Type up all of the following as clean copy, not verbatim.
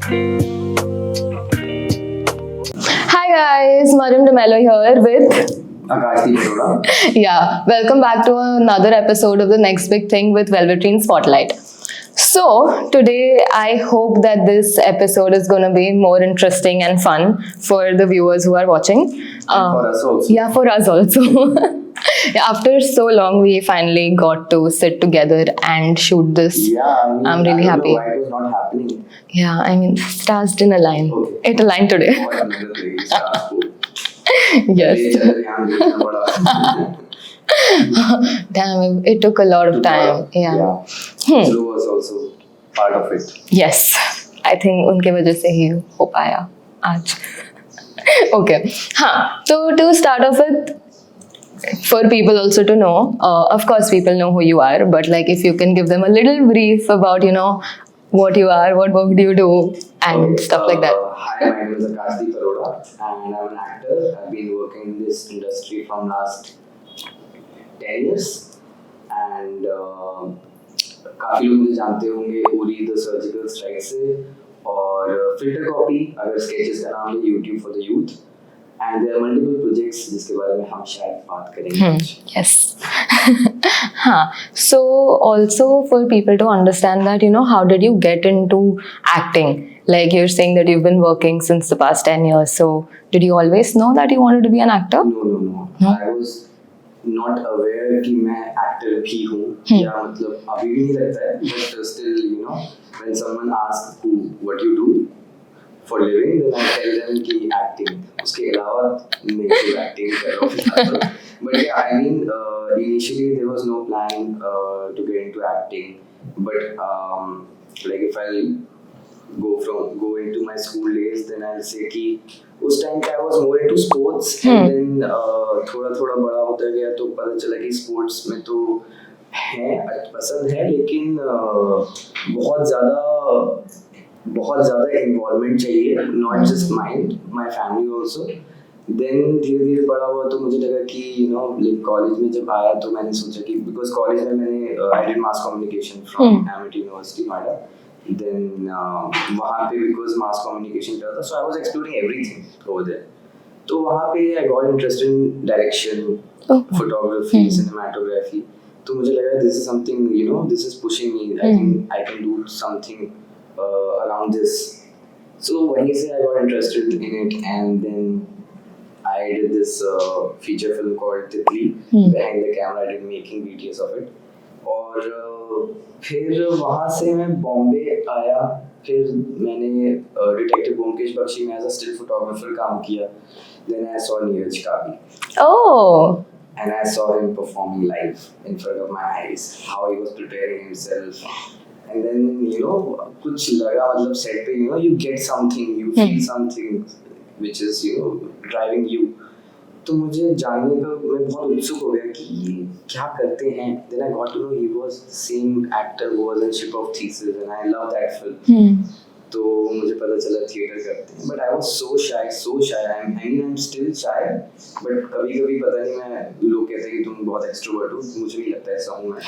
Hi guys, Mariam DeMello here with Akashdeep Arora. yeah, welcome back to another episode of the Next Big Thing with Velveteen Spotlight. So today I hope that this episode is going to be more interesting and fun for the viewers who are watching. For us also. Yeah, for us also. After so long, we finally got to sit together and shoot this. Yeah, I'm really I don't happy. know why it was not happening. Yeah, I mean, stars didn't align. Okay. It aligned today. What another place, stars को. Yes. ये चल यहाँ देखना पड़ा. Damn, it took a lot of time. Yeah. Yeah. Slow was also part of it. Yes. I think उनके वजह से ही हो पाया आज. Okay. हाँ. So to start off with, for people also to know, of course people know who you are, but like if you can give them a little brief about, what you are, what work do you do, and stuff like that. Hi, my name is Akashdeep Arora and I'm an actor. I've been working in this industry from last 10 years and काफ़ी लोग मुझे जानते होंगे ओरी the surgical strike से और filter copy अगर sketches का नाम है YouTube for the youth and there are multiple projects जिसके बारे में हम शायद बात करेंगे. Yes. So also for people to understand that, how did you get into acting? Like you're saying that you've been working since the past 10 years. So did you always know that you wanted to be an actor? No. I was not aware कि मैं actor भी हूँ या मतलब अभी भी नहीं लगता है but still when someone asks what you do for living then I tell them कि acting उसके अलावा मैं सिर्फ acting कर रहा हूँ. But yeah, I mean initially there was no plan to get into acting but like if I go into my school days then I'll say कि उस टाइम पे I was more into sports and then थोड़ा बड़ा होता गया तो पता चला कि स्पोर्ट्स में तो है पसंद है लेकिन बहुत ज़्यादा इन्वॉल्वमेंट चाहिए not just my family also. Then धीरे धीरे बड़ा हुआ तो मुझे लगा कि कॉलेज में जब आया तो मैंने सोचा कि बिकॉज कॉलेज में मैंने I did mass communication from Amity university Noida. Then वहाँ पे because mass communication था so I was exploring everything over there. तो वहाँ पे I got interested in direction, photography, cinematography. तो मुझे लगा this is something this is pushing me. I think I can do something around this. So वहीं से I got interested in it and then I did this feature film called Titli. Behind the camera I did making videos of it. और फिर वहाँ से मैं बॉम्बे आया फिर मैंने डिटेक्टिव ब्योमकेश बख्शी में एज अ स्टिल फोटोग्राफर काम किया. Then I saw Neeraj Kabi. Oh. And I saw him performing live in front of my eyes how he was preparing himself and then कुछ लगा मतलब सेट पे you get something you feel something which is driving you. तो मुझे जानने का मैं बहुत उत्सुक हो गया कि ये क्या करते हैं. Then I got to know he was the same actor who was in Ship of Theseus and I love that film. तो मुझे पता चला थिएटर करते हैं but I was so shy. I'm still shy but कभी पता नहीं मैं लोग कहते हैं कि तुम बहुत extrovert हो. मुझे नहीं लगता ऐसा हूँ मैं.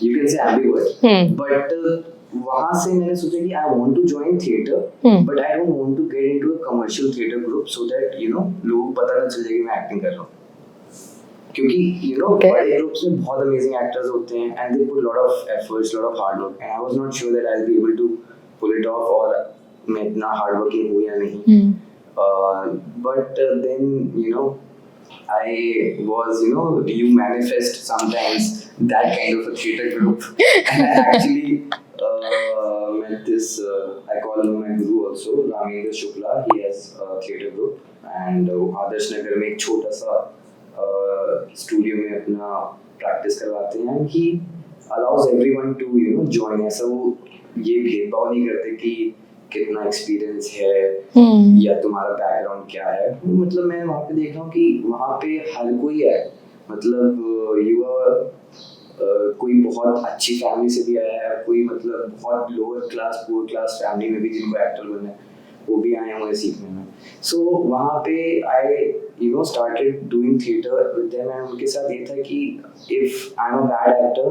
You can say ambivert. But वहाँ से मैंने सोचा कि I want to join theatre but I don't want to get into a commercial theatre group so that लोगों को पता ना चल जाए कि मैं एक्टिंग कर रहा हूँ. क्योंकि बड़े ग्रुप्स में बहुत amazing actors होते हैं and they put lot of efforts, lot of hard work and I was not sure that I'll be able to pull it off और मैं इतना hard working हूँ या नहीं. But then I was you manifest sometimes that kind of a theatre group and I actually met this I call him my guru also Ramendra Shukla. He has a theatre group and Adarsh Nagar में एक छोटा सा studio में अपना practice करवाते हैं and he allows everyone to join. ऐसा वो ये भेदभाव नहीं करते कि कितना एक्सपीरियंस है या तुम्हारा बैकग्राउंड क्या है. मतलब मैं वहाँ पे देख रहा हूँ कि वहाँ पे हर कोई है. मतलब कोई बहुत अच्छी फैमिली से भी आया है कोई मतलब बहुत lower class poor class family में भी जिनको एक्टर बनना है वो भी आए हुए सीखने में. सो वहाँ पे I started doing theatre with them and उनके साथ ये था कि if I am a bad actor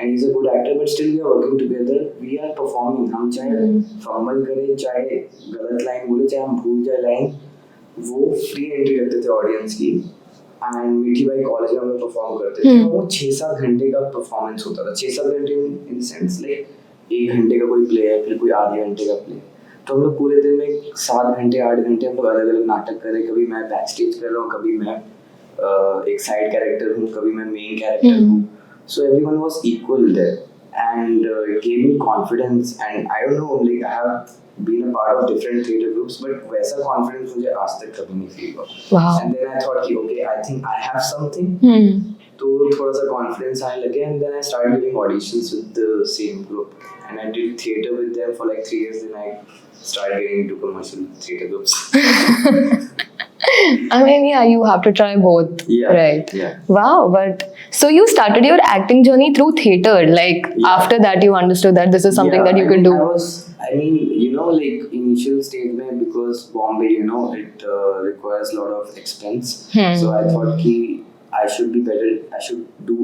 and he's a good actor, but still we are working together, we are performing. हम चाहे फंबल करें, चाहे गलत लाइन बोले, चाहे हम भूल जाए लाइन, वो फ्री एंट्री रखते थे ऑडियंस की, एंड मीठी भाई कॉलेज में हम परफॉर्म करते थे, वो 6-7 घंटे का परफॉर्मेंस होता था, 6-7 घंटे इन सेंस लाइक 1 घंटे का कोई प्ले है, फिर कोई आधे घंटे का प्ले, तो हम लोग पूरे दिन में 7 घंटे 8 घंटे हम लोग अलग अलग नाटक करें, कभी मैं बैक स्टेज कर रहा हूँ, कभी मैं एक साइड कैरेक्टर हूँ, कभी मैं मेन कैरेक्टर हूँ, so everyone was equal there, and it gave me confidence, and I don't know, like I have been a part of different theatre groups, but वैसा confidence मुझे आज तक कभी नहीं feel हुआ. Wow. And then I thought कि okay, I think I have something. तो थोड़ा सा confidence आने लगे, and then I started giving auditions with the same group, and I did theatre with them for like 3 years. Then I started getting into commercial theatre groups. I mean, yeah, you have to try both, Yeah, right? yeah. Wow, but so you started your acting journey through theater. Like Yeah. after that, you understood that this is something Yeah, that you I could mean, do. I mean, you know, like initial stage mein, because Bombay, you know, it requires a lot of expense. So I thought ki I should be better. I should do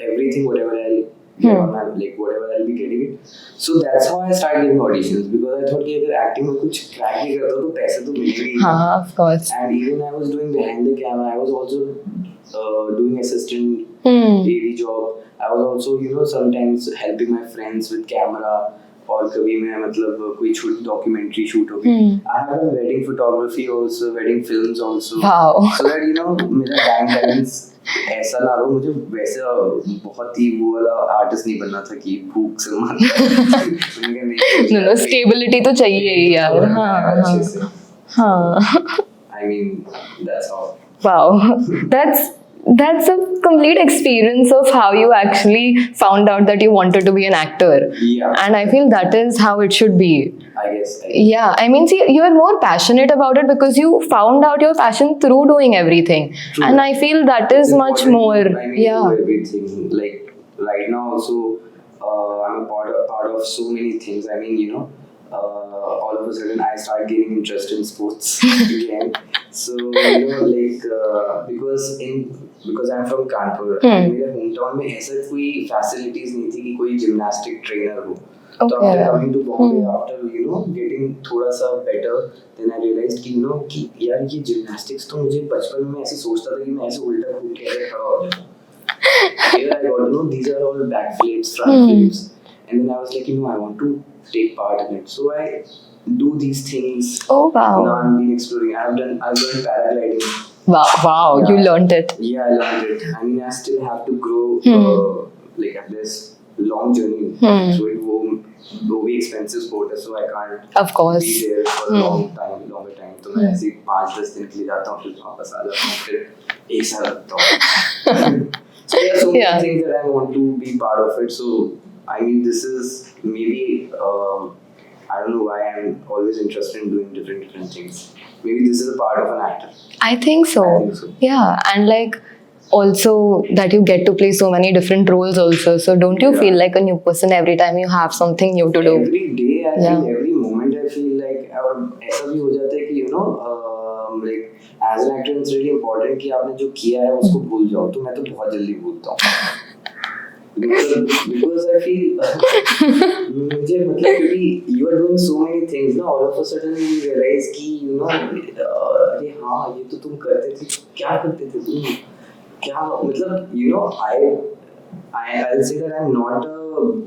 everything, whatever I'll get on my, like whatever I'll be getting it. So that's how I started giving auditions, because I thought कि अगर acting में कुछ crack नहीं करता तो पैसे तो मिलेंगे ही. हाँ, of course. And even I was doing behind the camera. I was also doing assistant AD job. I was also, you know, sometimes helping my friends with camera. और कभी मैं मतलब कोई छोटी डॉक्यूमेंट्री शूट हो गई. I have done wedding photography also, wedding films also. Wow. So that you know मेरा bank balance ऐसा ना रहो. मुझे वैसे बहुत ही वो वाला आर्टिस्ट नहीं बनना था कि भूख से मर. No, stability तो चाहिए ही यार. हाँ, हाँ. I mean, that's all. Wow, that's a complete experience of how you actually found out that you wanted to be an actor. Yeah. And I feel that is how it should be. I guess. Yeah, I mean, see, you are more passionate about it because you found out your passion through doing everything. True. And I feel that is It's much important more. to, I mean, Yeah. do everything. Like right now also, I'm a part of so many things. I mean, you know, all of a sudden I started getting interest in sports again. So you know, like because I'm from Kanpur, मेरे hometown में ऐसा कोई facilities नहीं थी कि कोई gymnastic trainer हो. So after coming to Bombay, after you know getting थोड़ा सा better, then I realized कि you know कि यार ये gymnastics तो मुझे बचपन में ऐसे सोचता था कि मैं ऐसे उल्टा कूद के ऐसे खड़ा हो जाता. Here I got to know these are all back flips, front flips, and then I was like, you know, I want to take part in it. So I do these things. Oh wow. Now I'm been exploring. I've learned paragliding. Wow, Yeah. you learned it. Yeah, I learned it. I mean, I still have to grow. Like at this long journey, so it will be expensive sport, so I can't Of course. be there for a longer time. तो मैं ऐसे 5-10 दिन के लिए जाता हूँ, फिर वापस आ जाता हूँ, फिर एक साल लगता हूँ. So there are so many things that I want to be part of it. So I mean, this is maybe I don't know why I'm always interested in doing different things. Maybe this is a part of an actor. I think so. I think so. Yeah, and like also that you get to play so many different roles also. So don't you feel like a new person every time you have something new to do? Every day I feel, every moment I feel like, और ऐसा भी हो जाता है कि you know, like as an actor it's really important कि आपने जो किया है उसको भूल जाओ. तो मैं तो बहुत जल्दी भूलता हूँ. Because I feel मुझे मतलब क्योंकि you are doing so many things ना, all of a sudden you realize कि you know अरे हाँ ये तो तुम करते थे, क्या करते थे तुम, क्या मतलब you know I'll say that I'm not a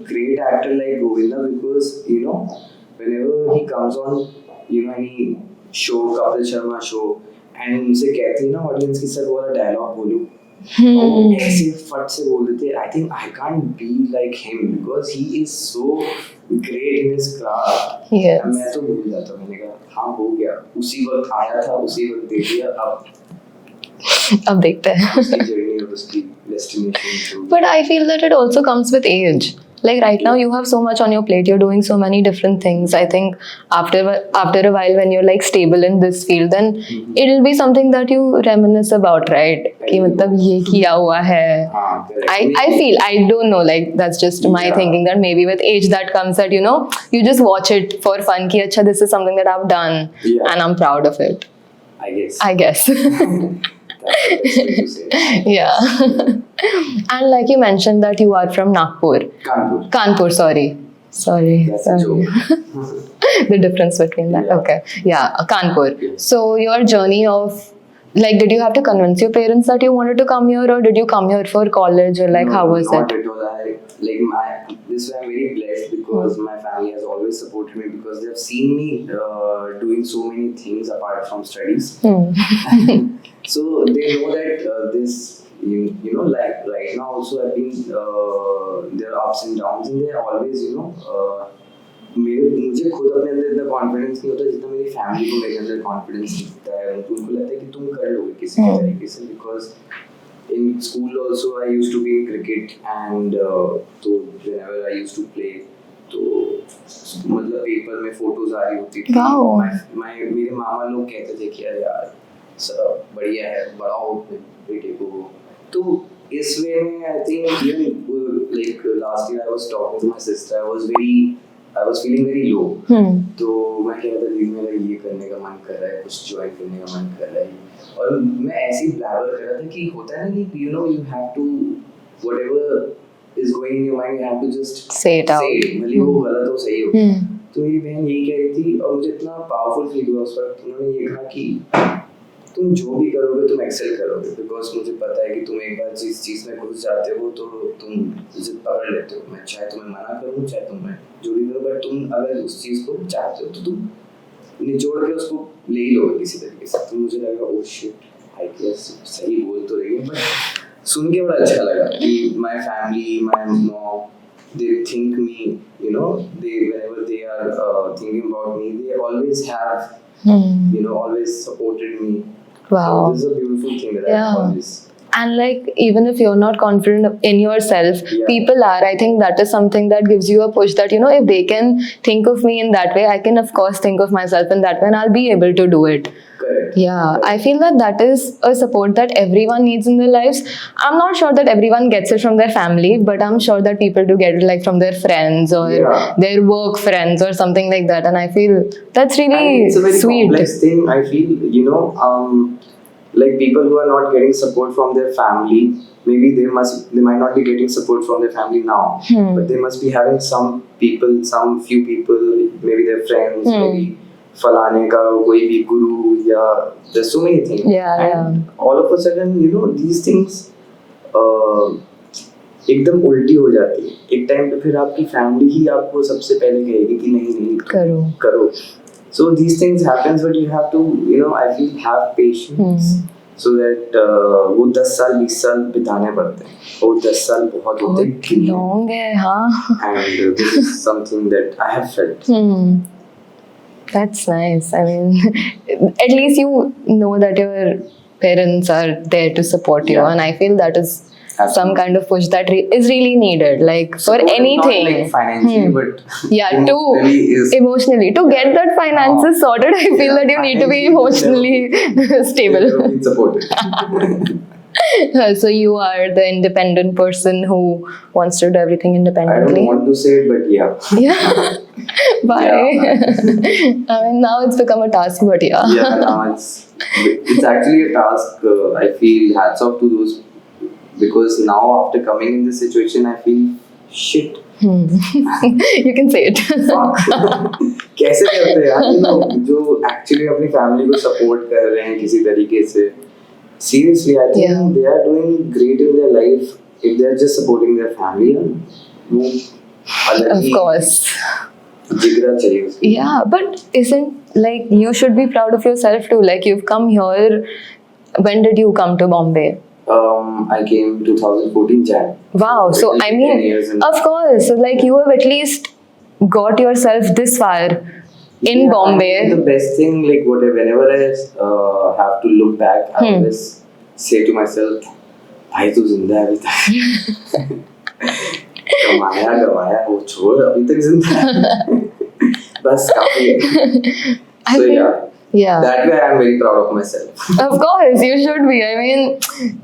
great actor like Govinda, because you know whenever he comes on you know any show, Kapil Sharma show, and उनसे कहती है ना audience की सर वो वाला dialogue बोलूं, और ऐसे फट से बोल देते. I think I can't be like him because he is so great in his craft. Yes. मैं तो भूल जाता हूँ. मैंने कहा हाँ हो गया, उसी वक्त आया था, उसी वक्त दे दिया, अब देखते हैं. उसकी journey और उसकी destination. But I feel that it also comes with age. Like right now you have so much on your plate, you're doing so many different things. I think after a while when you're like stable in this field, then it'll be something that you reminisce about, right? कि मतलब ये किया हुआ है. I feel, I don't know, like that's just my thinking that maybe with age that comes that you know you just watch it for fun कि अच्छा this is something that I've done and I'm proud of it. I guess. That's the best way to say it. Yeah. And like you mentioned that you are from Nagpur. Kanpur. Kanpur, sorry. That's a Sorry. joke. The difference between that. Yeah. Okay. Yeah, Kanpur. Yeah. So your journey of like, did you have to convince your parents that you wanted to come here, or did you come here for college, or like No, how was not it? at all. This way I'm very blessed because my family has always supported me because they've seen me doing so many things apart from studies. So they know that like right now also I've been there are ups and downs and they're always मुझे खुद अपने अंदर इतना confidence नहीं होता जितना मेरी family को मेरे अंदर कॉन्फिडेंस दिखता है उनको लगता है कि तुम कर लोगे किसी भी तरीके से because in school also I used to be in cricket and तो whenever I used to play तो मतलब पेपर में फोटोज आ रही होती थी मेरे मामा लोग कहते थे कि अरे यार बढ़िया है बढ़ाओ बेटे को तो इस वे में I think even like last year I was talking to my sister I was feeling very low तो मैं कह रहा था दीदी मेरा ये करने का मन कर रहा है कुछ ज्वाइन करने का मन कर रहा है और मैं ऐसे ही ब्लैबर कर रहा था कि होता है ना कि you have to whatever is going in your mind you have to just say it out भले वो गलत हो सही हो तो मेरी बहन यही कह रही थी और मुझे इतना पावरफुल फील हुआ उस वक्त उन्होंने ये कहा कि तुम जो भी करोगे तुम एक्सेल करोगे बिकॉज मुझे पता है कि तुम एक बार जिस चीज़ में घुस जाते हो तो तुम जिद पकड़ लेते हो मैं चाहे तुम्हें मना करूँ चाहे तुम्हें जो भी करो बट तुम अगर उस चीज़ को चाहते हो तो तुम निचोड़ के उसको ले ही लोगे किसी तरीके से तो मुझे लगा ओ शिट आई गेस सही बोल तो रही है बट सुन के बड़ा अच्छा लगा कि my family my mom they think me they whenever they are thinking about me they always have always supported me. Wow. So this is a beautiful thing that I always. And like even if you're not confident in yourself, people are. I think that is something that gives you a push that if they can think of me in that way, I can of course think of myself in that way, and I'll be able to do it. Correct. Yeah, I feel that is a support that everyone needs in their lives. I'm not sure that everyone gets it from their family, but I'm sure that people do get it like from their friends or their work friends or something like that. And I feel that's really it's a very sweet. complex thing. I feel like people who are not getting support from their family, maybe they might not be getting support from their family now, but they must be having some few people, maybe their friends, maybe फलाने का कोई भी गुरु या there's so many things. All of a sudden these things एकदम उल्टी हो जाती है एक टाइम पे फिर आपकी फैमिली ही आपको सबसे पहले कहेगी कि नहीं करो. So these things happens but you have to I feel have patience so that वो 10 साल 20 साल बिताने पड़ते हैं वो 10 साल बहुत होते हैं long है हाँ and this is something that I have felt. That's nice. I mean, at least you know that your parents are there to support you, and I feel that is some kind of push that is really needed, like for anything. Not like financially, but to emotionally to get that finances sorted. I feel that you need to be emotionally stable. Supported. So you are the independent person who wants to do everything independently. I don't want to say it, but yeah. Why? I mean, now it's become a task, but yeah. Yeah, now it's actually a task. I feel hats off to those because now after coming in this situation, I feel shit. You can say it. कैसे करते हैं यार जो actually अपनी family को support कर रहे हैं किसी तरीके से. Seriously, I think they are doing great in their life if they are just supporting their family. Of course. Yeah, but isn't like you should be proud of yourself too. Like you've come here. When did you come to Bombay? I came 2014 Jan. Wow. So I mean, of course. So like you have at least got yourself this far in Bombay. The best thing, like whenever I have to look back, I always say to myself, "भाई तू जिंदा है अभी तक." कमाया वो छोड़ अभी तक जिंदा है बस काफी है. So that way I am very proud of myself. Of course you should be. I mean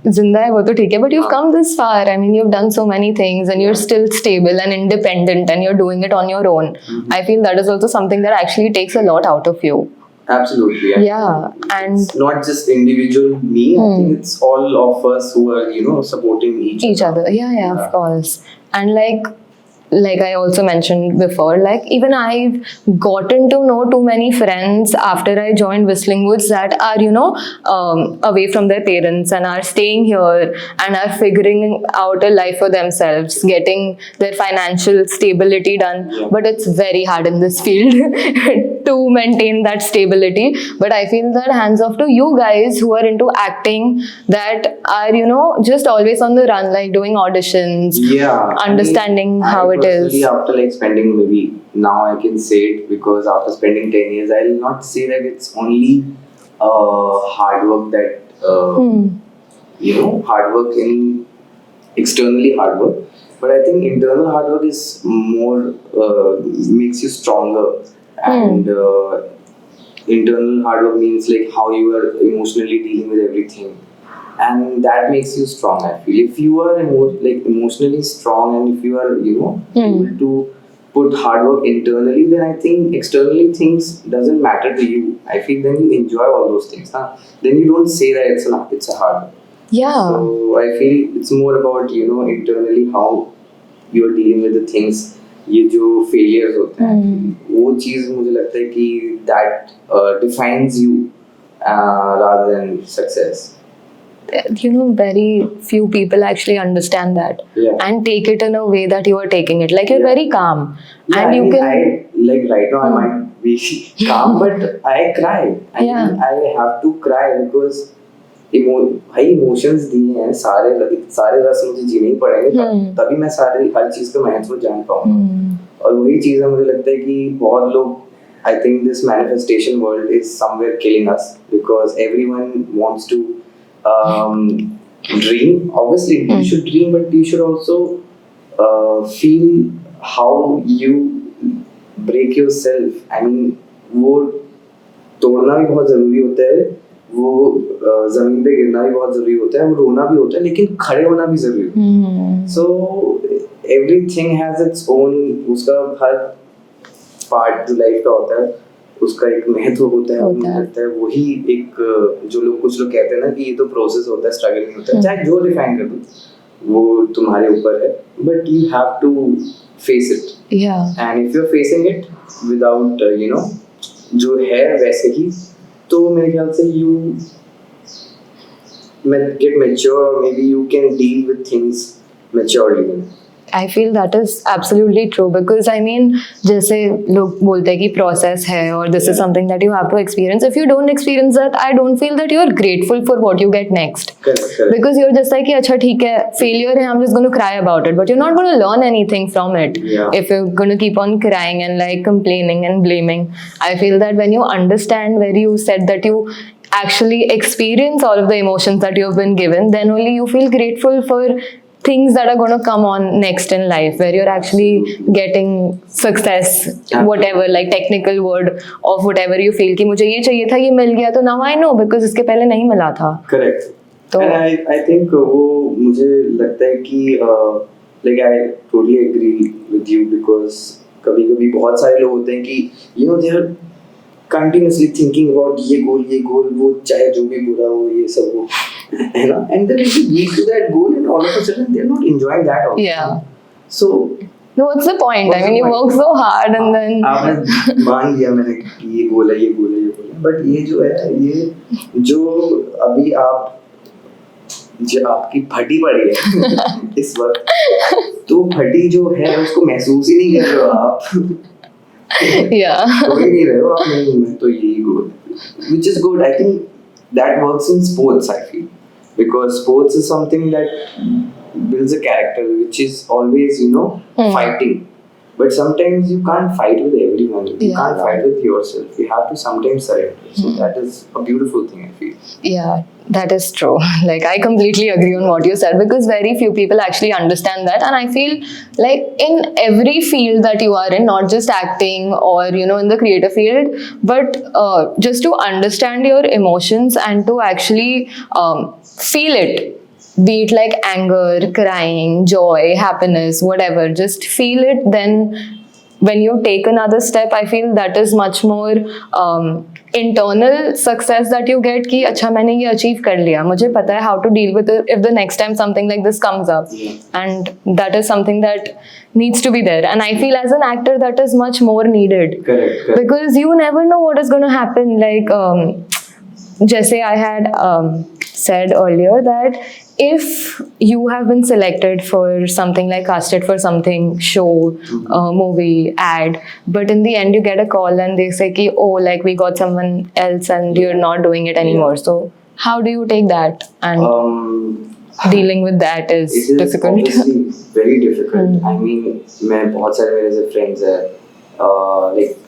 जिंदा है वो तो ठीक है, but you've come this far. I mean you've done so many things and you're still stable and independent and you're doing it on your own. I feel that is also something that actually takes a lot out of you. Absolutely. I Yeah, think and it's not just individual me. I think it's all of us who are, supporting each other. Yeah, of course. And like I also mentioned before, like even I've gotten to know too many friends after I joined Whistling Woods that are, away from their parents and are staying here and are figuring out a life for themselves, getting their financial stability done. Yeah. But it's very hard in this field to maintain that stability. But I feel that hands off to you guys who are into acting, that are, just always on the run, like doing auditions, Yeah, understanding I how it personally, is. after like spending maybe now I can say it because after spending 10 years, I'll not say that it's only hard work that hard work in externally hard work, but I think internal hard work is more makes you stronger, and internal hard work means like how you are emotionally dealing with everything, and that makes you strong. I feel if you are like emotionally strong, and if you are able to put hard work internally, then I think externally things doesn't matter to you. I feel then you enjoy all those things. Huh? Then you don't say that it's a hard. Yeah. So I feel it's more about internally how you are dealing with the things. ये जो failures होते हैं वो चीज़ मुझे लगता है कि that defines you rather than success. Very few people actually understand that and take it in a way that you are taking it. Like you're very calm, Yeah, and I you mean, can. like right now I might be calm, but I cry. I mean, I have to cry because भाई emotions दिए हैं सारे सारे रस मुझे जीने ही पड़ेंगे तभी मैं सारी हर चीज का महत्व जान पाऊंगा और वही चीज है मुझे लगता है कि बहुत लोग I think this manifestation world is somewhere killing us because everyone wants to dream. Obviously, you should dream, but you should also feel how you break yourself. I mean, वो तोड़ना भी बहुत जरूरी होता है, वो जमीन पे गिरना भी बहुत जरूरी होता है, वो रोना भी होता है, लेकिन खड़े होना भी जरूरी होता है. So everything has its own, उसका हर पार्ट जो लाइफ का होता है उसका एक महत्व होता है. मुझे लगता है वही एक जो लोग कुछ लोग कहते हैं ना कि ये तो प्रोसेस होता है, स्ट्रगल नहीं होता है, चाहे जो डिफाइन कर दो वो तुम्हारे ऊपर है, but you have to face it. And if you are facing it without जो है वैसे ही, तो मेरे ख्याल से you get mature, or maybe you can deal with things maturely. I feel that is absolutely true because I mean, जैसे लोग बोलते हैं कि process है और this is something that you have to experience. If you don't experience that, I don't feel that you are grateful for what you get next. Correct. Because you're just like कि अच्छा ठीक है, failure है, I'm just going to cry about it, but you're not going to learn anything from it. If you're going to keep on crying and like complaining and blaming. I feel that when you understand where you said that you actually experience all of the emotions that you have been given, then only you feel grateful for things that are going to come on next in life, where you're actually getting success, whatever, like technical word of whatever you feel कि मुझे ये चाहिए था, ये मिल गया, तो now I know because इसके पहले नहीं मिला था. Correct. तो and I think वो मुझे लगता है कि like I totally agree with you because कभी-कभी बहुत सारे लोग होते हैं कि they are continuously thinking about ये goal वो चाहे जो भी बुरा हो ये सब हो, and then if you reach to that goal and all of a sudden they're not enjoying that also. So what's the point? I mean, you work so hard and then आपने मान लिया मैंने कि ये गोल है, बट ये जो है, ये जो अभी जो आपकी फटी पड़ी है इस वक्त, तो फटी जो है उसको महसूस ही नहीं कर रहे हो आप. तो ही नहीं रहे हो आप, नहीं मैं तो यही गोल, which is good. I think that works in sports, I feel, because sports is something that builds a character which is always fighting, but sometimes you can't fight with everyone, you can't fight with yourself, you have to sometimes surrender. So that is a beautiful thing, I feel. That is true. Like I completely agree on what you said because very few people actually understand that, and I feel like in every field that you are in, not just acting or in the creative field, but just to understand your emotions and to actually feel it, be it like anger, crying, joy, happiness, whatever, just feel it, then when you take another step, I feel that is much more internal success that you get कि अच्छा मैंने ये achieve कर लिया, मुझे पता है how to deal with it if the next time something like this comes up. And that is something that needs to be there, and I feel as an actor that is much more needed. Correct. Because you never know what is going to happen. Like जैसे I had said earlier that if you have been selected for something, like casted for something, show, movie, ad, but in the end you get a call and they say ki, oh, like we got someone else and you're not doing it anymore. So how do you take that? And dealing with that is difficult. It is obviously very difficult. I mean, मैं बहुत सारे मेरे से friends हैं, like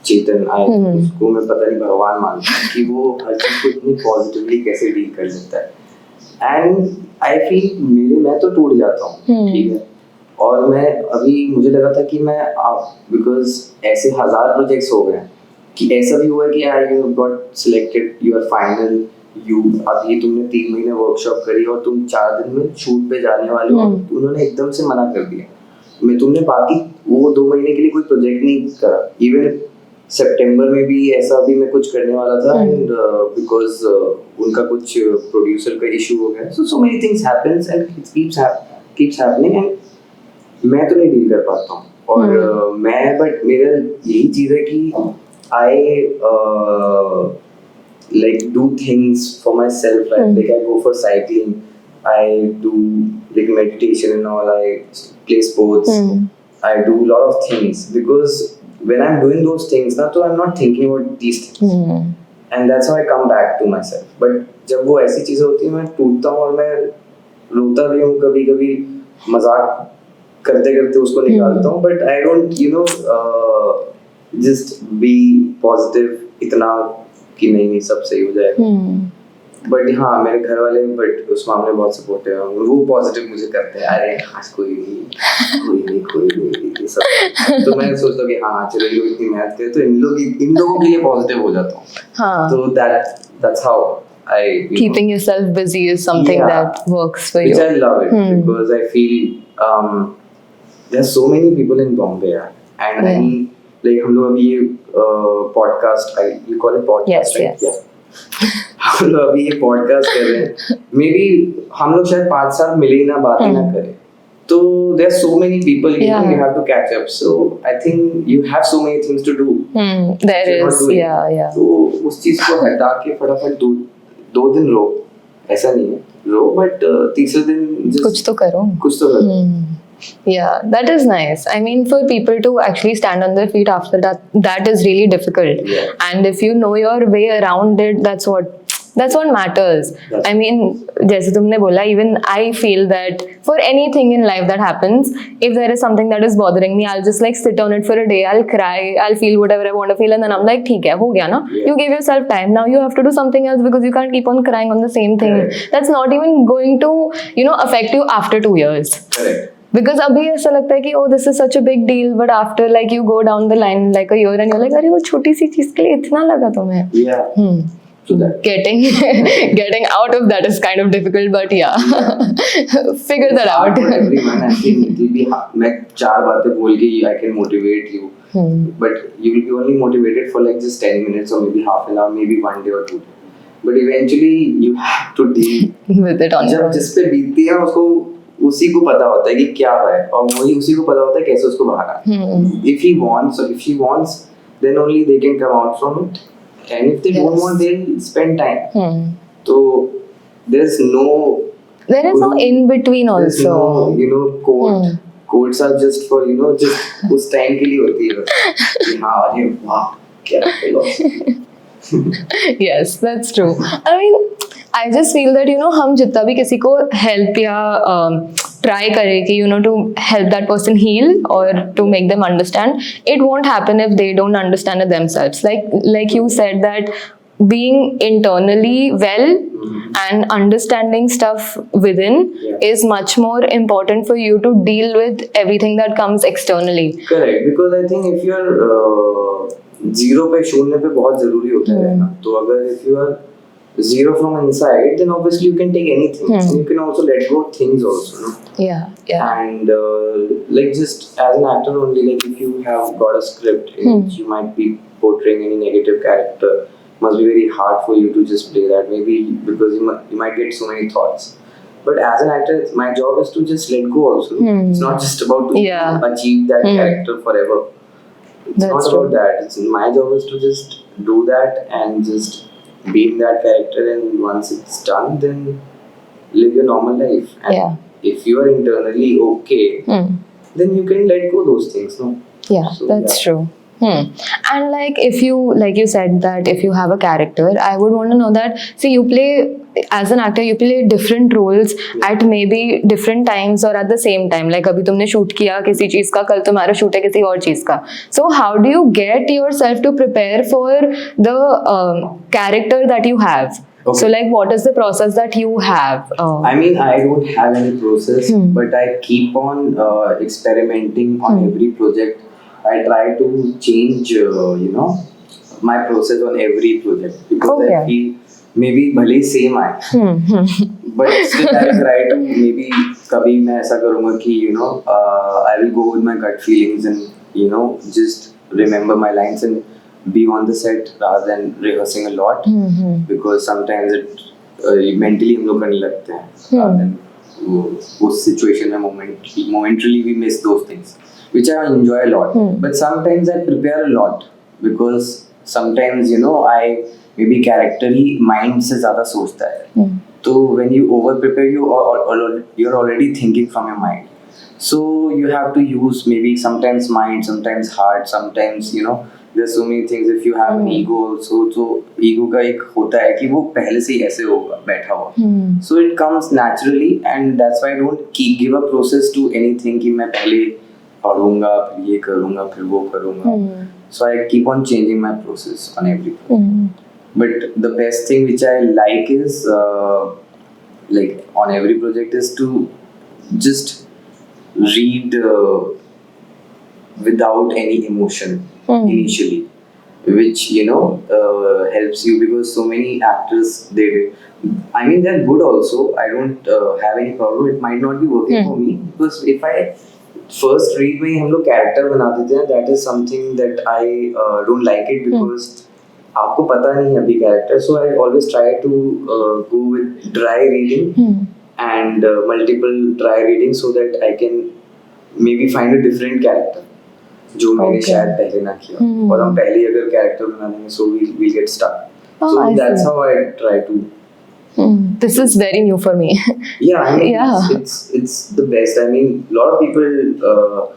चेतन, उसको मैं पता नहीं भगवान मानता हूँ कि वो हर चीज को इतनी पॉजिटिवली कैसे डील कर लेता है. एंड आई फील मैं तो टूट जाता हूँ, ठीक है. और मैं अभी मुझे लगा था कि मैं बिकॉज ऐसे 1000 प्रोजेक्ट्स हो गए कि ऐसा भी हुआ है कि यार you got selected, you are final, you अभी तुमने 3 महीने वर्कशॉप करी और तुम 4 दिन में शूट पे जाने वाले हो, उन्होंने एकदम से मना कर दिया. मैं तुमने बाकी वो 2 महीने के लिए कोई प्रोजेक्ट नहीं करा. इवन सितंबर में भी ऐसा भी मैं कुछ करने वाला था, एंड बिकॉज उनका कुछ प्रोड्यूसर का इशू हो गया. सो many things happens and it keeps happening, and मैं तो नहीं डील कर पाता हूँ. और मैं बट मेरा यही चीज़ है कि आई like do things for myself, like I go for cycling, I do like meditation and all, I play sports, I do a lot of things, because when I'm doing those things na, so I'm not thinking about these things, and that's how I come back to myself. But जब वो ऐसी चीजें होती हैं मैं टूटता हूँ और मैं रोता भी हूँ, कभी कभी मजाक करते करते उसको निकालता हूँ, but I don't just be positive इतना कि नहीं सब सही हो जाएगा. बट हाँ, मेरे घर वाले बट उस मामले में बहुत सपोर्टिव है, वो पॉजिटिव मुझे करते हैं. अरे आज कोई नहीं ये सब. तो मैं सोचता हूँ कि हाँ चलो ये लोग इतनी मेहनत करे तो इन लोगों के लिए पॉजिटिव हो जाता हूँ. तो that's how I keeping yourself busy is something that works for you, which I love it, because I feel there are so many people in Bombay, and I mean like हम लोग अभी ये podcast, you call it podcast, right? yes. हम लोग अभी ये podcast कर रहे हैं, मे बी हम लोग शायद 5 साल मिले ही ना, बात ही ना करें. तो there are so many people, you have to catch up. So I think you have so many things to do. There is, yeah. तो उस चीज को हटा के फटाफट 2 दिन रो, ऐसा नहीं है रो, बट तीसरे दिन कुछ तो करो. Yeah, that is nice. I mean, for people to actually stand on their feet after that is really difficult. Yeah. And if you know your way around it, that's what matters. I mean, जैसे तुमने बोला, even I feel that for anything in life that happens, if there is something that is bothering me, I'll just like sit on it for a day. I'll cry. I'll feel whatever I want to feel, and then I'm like, ठीक है, हो गया ना? You gave yourself time. Now you have to do something else, because you can't keep on crying on the same thing. That's not even going to, affect you after 2 years. Correct. Because अभी ऐसा लगता है कि oh this is such a big deal, but after like you go down the line like a year and you're like अरे वो छोटी सी चीज के लिए इतना लगा तुम्हें. So that getting out of that is kind of difficult, but figure that out. Everyone, I think it will be hard. मैं 4 बातें बोल के I can motivate you, but you will be only motivated for like just 10 minutes or maybe half an hour, maybe 1 day or 2 days. But eventually you have to deal with it on your own. जब जिस पे बीतती है उसको उसी को पता होता है कि क्या है, और वही उसी को पता होता है कैसे उसको भागना. If he wants or if she wants, then only they can come out from it, and if they don't want, they'll spend time. So there is no in between also. No, codes are just for just उस time के लिए होती है कि हाँ अरे वाह क्या philosophy. Yes, that's true. I mean, I just feel that हम जितना भी किसी को help या try करें कि to help that person heal or to make them understand, it won't happen if they don't understand it themselves. Like you said that being internally well and understanding stuff within is much more important for you to deal with everything that comes externally. Correct, because I think if you're 0 पे शून्य पे बहुत जरूरी होता है ना, तो अगर if you are zero from inside, then obviously you can take anything. And you can also let go of things also. No? Yeah, yeah. And like just as an actor only, like if you have got a script in which you might be portraying any negative character, must be very hard for you to just play that. Maybe because you might get so many thoughts. But as an actor, my job is to just let go also. It's not just about to achieve that character forever. It's That's not true. about that. It's my job is to just do that and just be in that character, and once it's done, then live your normal life. And Yeah. if you are internally okay, then you can let go those things, no? Yeah, So, that's yeah. true. And like if you, like you said that if you have a character, I would want to know that, see, you play, as an actor, you play different roles at maybe different times or at the same time. Like अभी तुमने shoot किया किसी चीज का, कल तुम्हारा shoot है किसी और चीज का. So how do you get yourself to prepare for the character that you have? Okay. So like what is the process that you have? I mean, I don't have any process, but I keep on experimenting on every project. I try to change, my process on every project because I feel maybe भले ही same आए, but still I try to maybe कभी मैं ऐसा करूँगा कि I will go with my gut feelings and just remember my lines and be on the set rather than rehearsing a lot because sometimes it mentally हम लोग करने लगते हैं rather than उस situation में momentarily we miss those things which I enjoy a lot but sometimes I prepare a lot because sometimes I maybe characterly mind से ज़्यादा सोचता है तो when you over prepare you're already thinking from your mind so you have to use maybe sometimes mind sometimes heart sometimes there's so many things if you have an ego also so ego का एक होता है कि वो पहले से ही ऐसे होगा बैठा हुआ so it comes naturally and that's why I don't give a process to anything कि मैं पहले पढ़ूंगा फिर ये करूंगा फिर वो करूंगा so I keep on changing my process on everything but the best thing which I like is like on every project is to just read without any emotion initially which helps you because so many actors I mean they're good also I don't have any problem it might not be working for me because if I first read में हम लोग character बना देते हैं that is something that I don't like it because आपको पता नहीं है अभी character so I always try to go with dry reading and multiple dry reading so that I can maybe find a different character जो मैंने शायद पहले ना किया और हम पहले अगर कैरेक्टर बना देंगे so we'll get stuck so that's how I try to this is very new for me yeah I mean it's the best I mean a lot of people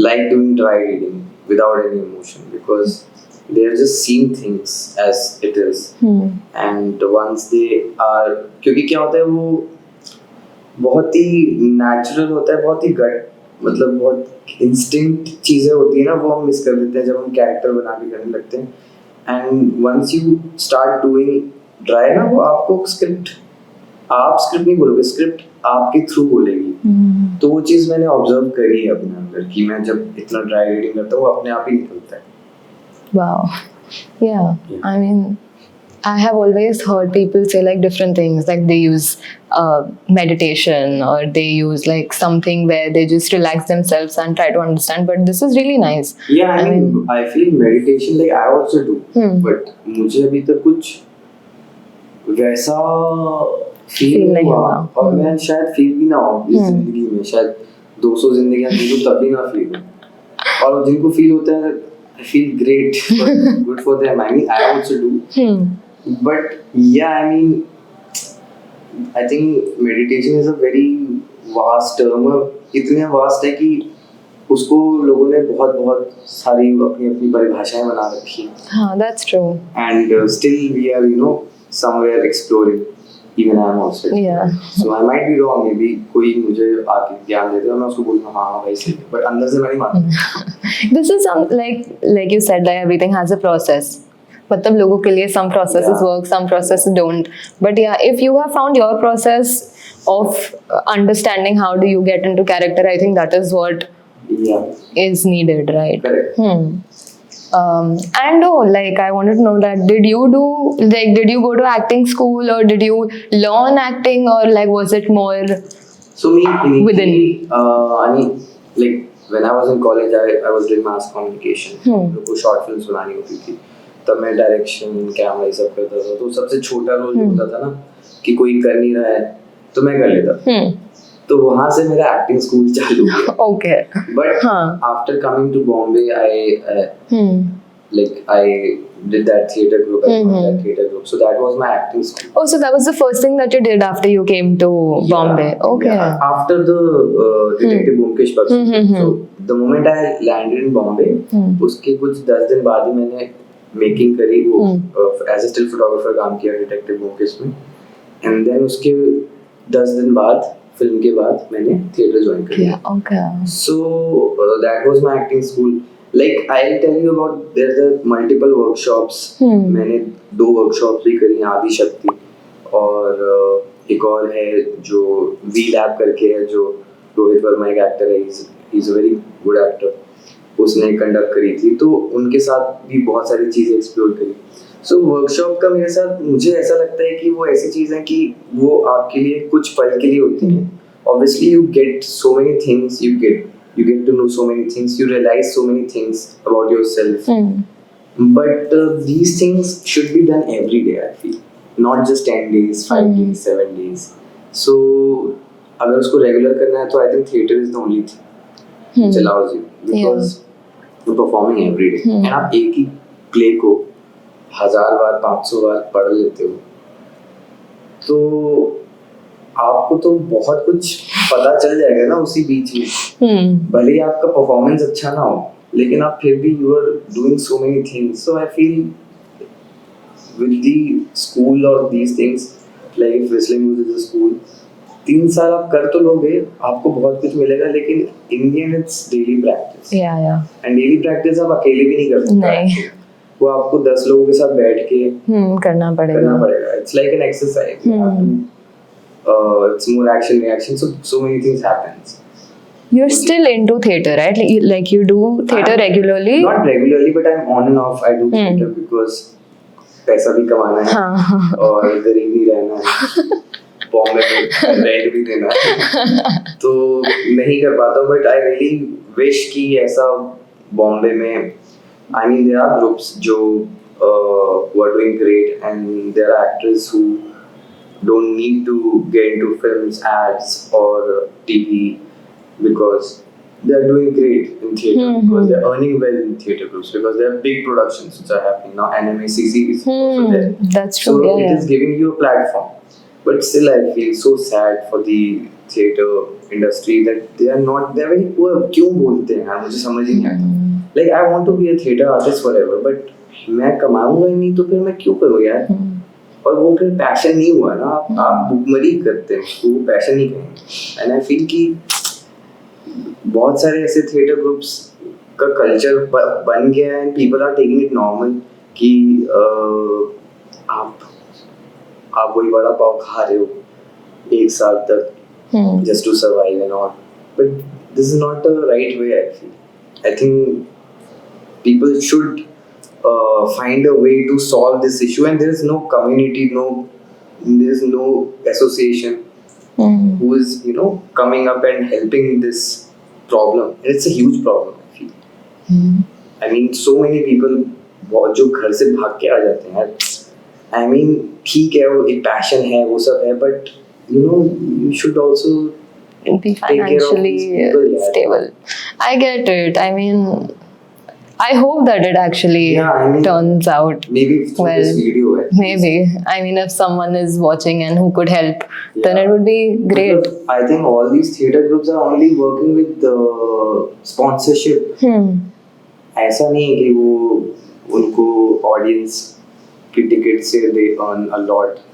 like doing dry reading without any emotion because they are just seeing things as it is and once they are क्योंकि क्या होता है वो बहुत ही natural होता है बहुत ही गट मतलब बहुत इंस्टिंक्ट चीज़ें होती है ना वो हम मिस कर देते हैं जब हम कैरेक्टर बना के करने लगते हैं and once you start doing dry ना वो आपको स्क्रिप्ट आप स्क्रिप्ट नहीं बोलोगे स्क्रिप्ट आपके थ्रू बोलेगी तो वो चीज़ मैंने ऑब्जर्व करी है अपने अंदर कि मैं जब इतना ड्राई रीडिंग करता हूँ वो अपने आप ही निकलता है wow yeah I mean I have always heard people say like different things, like they use meditation or they use like something where they just relax themselves and try to understand. But this is really nice. Yeah, I mean, I feel meditation like I also do, but मुझे अभी तक कुछ वैसा feel नहीं हुआ और मैं शायद फील भी ना हो इस जिंदगी में शायद 200 जिंदगियां जीऊं तब भी ना फील हो और जिनको फील होता है I feel great, good for them. I mean, I also do. But yeah, I mean, I think meditation is a very vast term. इतने vast है कि उसको लोगों ने बहुत सारी अपनी परिभाषाएं बना रखी हैं. हाँ, that's true. And still we are, somewhere exploring. Even I am also. Yeah. So I might be wrong. Maybe कोई मुझे आके ज्ञान दे दे और मैं उसको बोलूँगा हाँ भाई सही. But अंदर से मैं नहीं मानता. This is like you said, like everything has a process. मतलब लोगों के लिए some processes work, some processes don't. But yeah, if you have found your process of understanding how do you get into character, I think that is what is needed, right? Correct. And oh, like I wanted to know that did you go to acting school, or did you learn acting, or like was it more So me initially, within? I mean, like when I was in college, I was doing mass communication. मेरे को short films बनानी होती थी. तब मैं direction, camera ये सब करता था. तो सबसे छोटा रोल जो होता था ना कि कोई कर नहीं रहा है तो मैं कर लेता. तो वहाँ से मेरा एक्टिंग स्कूल चालू हुआ. Okay. But after coming to Bombay, I did that theatre group. I joined that theatre group. So that was my acting school. Oh, so that was the first thing that you did after you came to Bombay. Okay. Yeah. After the detective Bhumkesh Bakshi. So the moment I landed in Bombay, उसके कुछ 10 दिन बाद ही मैंने making करी वो as a still photographer काम किया detective Byomkesh में. एंड देन उसके 10 दिन बाद फिल्म के बाद मैंने थिएटर ज्वाइन किया. Okay. So that was my acting school. Like I'll tell you about there's a multiple workshops. मैंने 2 workshops भी करी, आदि शक्ति और एक और है जो वी लैब करके है, जो रोहित वर्मा एक एक्टर है, he is a very good actor, उसने कंडक्ट करी थी. तो उनके साथ भी बहुत सारी चीज़ें एक्सप्लोर करी. सो वर्कशॉप का मेरे साथ मुझे ऐसा लगता है कि वो ऐसी चीज़ है कि वो आपके लिए कुछ पल के लिए होती है. Obviously you get so many things, you get to know so many things, you realize so many things about yourself. But these things should be done every day, I feel, not just 10 days, 5 days, 7 days. So अगर उसको regular करना है तो I think theatre is the only thing which allows you, because you're performing every day. And आप एक ही play को 1000 बार 500 बार पढ़ लेते हो तो आपको तो बहुत कुछ पता चल जाएगा ना उसी बीच में. भले ही आपका परफॉर्मेंस अच्छा ना हो, लेकिन आप फिर भी you are doing so many things. So I feel with the school और these things, like whistling is a school. 3 साल आप कर तो लोगे, आपको बहुत कुछ मिलेगा, लेकिन in the end it's daily practice. And daily practice आप अकेले भी नहीं कर सकते. वो आपको 10 लोगों के साथ बैठ के करना पड़ेगा. It's like an exercise. It's more action reaction, so many things happens. You're still into theatre, right? Like you do theatre regularly? Not regularly, but I'm on and off. I do theatre because पैसा भी कमाना है और गरीब भी रहना है, बॉम्बे में रेंट भी देना है, तो नहीं कर पाता. बट आई रियली विश कि ऐसा बॉम्बे में, I mean there are groups जो who are doing great, and there are actors who don't need to get into films, ads or TV, because they are doing great in theatre, because they are earning well in theatre groups, because there are big productions which are happening now. NMACC is also there. That's true. So it is giving you a platform. But still I feel so sad for the theatre industry that they are very poor. क्यों बोलते हैं यार, मुझे समझ ही नहीं आता. Like I want to be a theatre artist forever, but मैं कमाऊंगा ही नहीं तो फिर मैं क्यों करूँ यार. और वो फिर पैशन नहीं हुआ ना, आप भुखमरी करते हैं उसको, वो पैशन नहीं करेंगे. एंड आई फील कि बहुत सारे ऐसे थिएटर ग्रुप्स का कल्चर बन गया है, and people are taking it normal कि आप वही बड़ा पाव खा रहे हो 1 साल तक just to survive and all. But this is not the right way. I feel I think people should find a way to solve this issue, and there is no community, there is no association who is coming up and helping this problem. And it's a huge problem, I feel. I mean so many people जो घर से भाग के आ जाते हैं, I mean ठीक है, वो एक passion है, वो सब है, but you should also be financially stable. I get it. I mean, I hope that it actually turns out maybe well. This video, maybe. I mean, if someone is watching and who could help, then it would be great. Because I think all these theatre groups are only working with sponsorship. ऐसा नहीं है कि वो उनको audience की ticket से they earn a lot.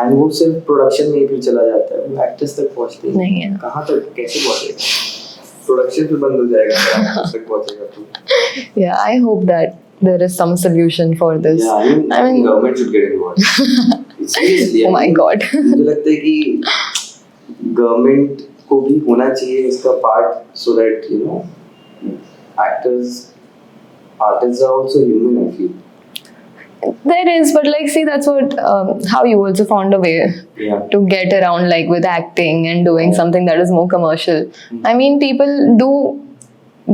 And वो सिर्फ प्रोडक्शन में ही फिर चला जाता है, वो एक्टर्स तक पहुँचते नहीं है. कहाँ तक, कैसे पहुँचेगा? प्रोडक्शन फिर बंद हो जाएगा अगर एक्टर्स तक पहुँचेगा तो. Yeah, I hope that there is some solution for this. Yeah, I mean government should get involved. Seriously. Oh my God. मुझे लगता है कि गवर्नमेंट को भी होना चाहिए इसका part, so that actors artists are also human, I feel. There is, but like, see, that's what how you also found a way Yeah. to get around, like with acting and doing something that is more commercial. I mean, people do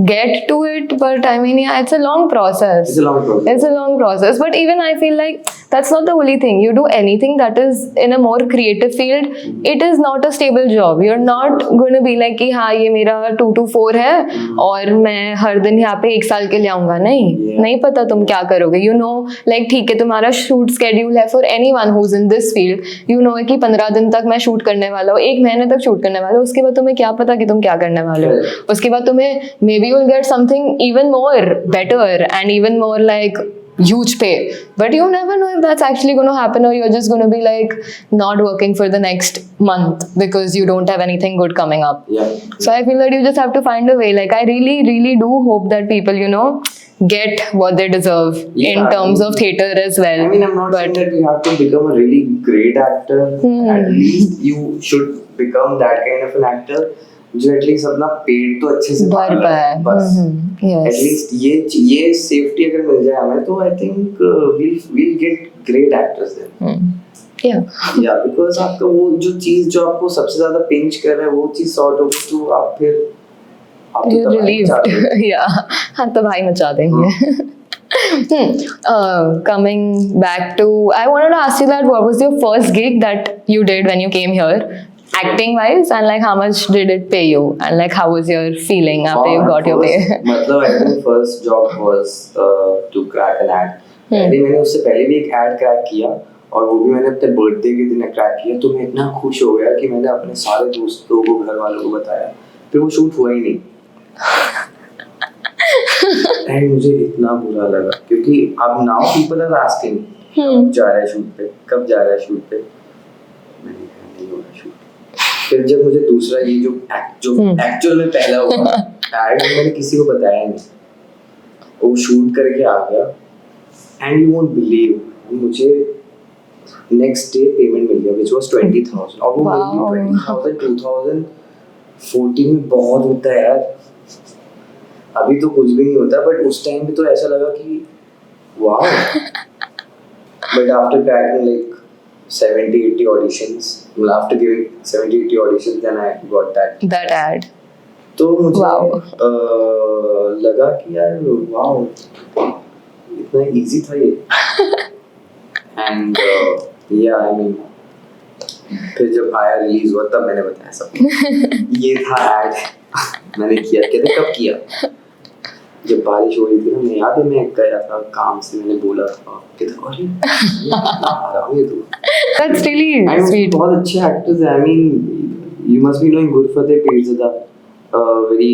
get to it, but I mean, yeah, it's a long process. It's a long process. It's a long process, but even I feel like that's not the only thing. You do anything that is in a more creative field, it is not a stable job. You're not going to be like कि हाँ ये मेरा 2 to 4 है और मैं हर दिन यहाँ पे 1 साल के लिए आऊँगा. नहीं, नहीं पता तुम क्या करोगे. You know, like ठीक है, तुम्हारा शूट स्केड्यूल है for anyone who's in this field. You know कि 15 दिन तक मैं शूट करने वाला हूँ, 1 महीने तक शूट करने वाला हूँ. उसके बाद तुम्हें क्या पता कि तुम क्या करने वाले हो. उसके बाद तुम्हें maybe you'll get something even more better and even more like huge pay, but you never know if that's actually going to happen, or you're just going to be like not working for the next month because you don't have anything good coming up. Yeah. So I feel that you just have to find a way. Like, I really do hope that people, you know, get what they deserve in terms of theater as well. I mean, I'm not saying that you have to become a really great actor. At least you should become that kind of an actor जो at least अपना पेट तो अच्छे से भर पाए. बस Yes. At least ये safety अगर मिल जाए हमें, तो I think we'll get great actors then. Yeah. Because आपका वो जो चीज जो आपको सबसे ज्यादा पिंच कर रहा है, वो चीज सॉर्ट हो तो आप फिर आप You're relieved. Yeah. हाँ तो भाई मचा देंगे. Coming back to, I wanted to ask you that what was your first gig that you did when you came here, acting wise, and like how much did it pay you, and like how was your feeling after you got your pay? मतलब I think first job was to crack an ad. पहले मैंने उससे पहले भी एक ad crack किया, और वो भी मैंने अपने बर्थडे के दिन क्रैक किया. तो मैं इतना खुश हो गया कि मैंने अपने सारे दोस्तों को, घर वालों को बताया. फिर वो शूट हुआ ही नहीं. एंड मुझे इतना बुरा लगा, क्योंकि अब नाउ पीपल आर आस्किंग कब जा रहा है शूट पे, कब जा रहा है शूट पे. मैंने कहा नहीं हो रहा शूट. फिर जब मुझे दूसरा ये जो एक्चुअल में पहला हुआ एड, मैंने किसी को बताया नहीं. वो शूट करके आ गया, एंड यू वोंट बिलीव, मुझे नेक्स्ट डे पेमेंट मिल गया, which was 20,000. और वो 20,000 2014 में बहुत होता है यार. अभी तो कुछ भी नहीं होता, बट उस टाइम पे तो ऐसा लगा कि wow. But after cracking like 70-80 auditions, well, after giving 70-80 auditions, then I got that ad. तो मुझे लगा कि यार वाओ, इतना इजी था ये. एंड yeah, I mean, फिर जब आया रिलीज हुआ तब मैंने बताया सब. ये था एड. मैंने किया. कहते कब किया? जब बारिश हो रही थी ना, मैं याद है मैं गया था काम से, मैंने बोला था कहते अरे आराम है तू. That's really sweet. बहुत अच्छे एक्टर्स हैं. I mean, you must be knowing Gurfateh Pirzada, very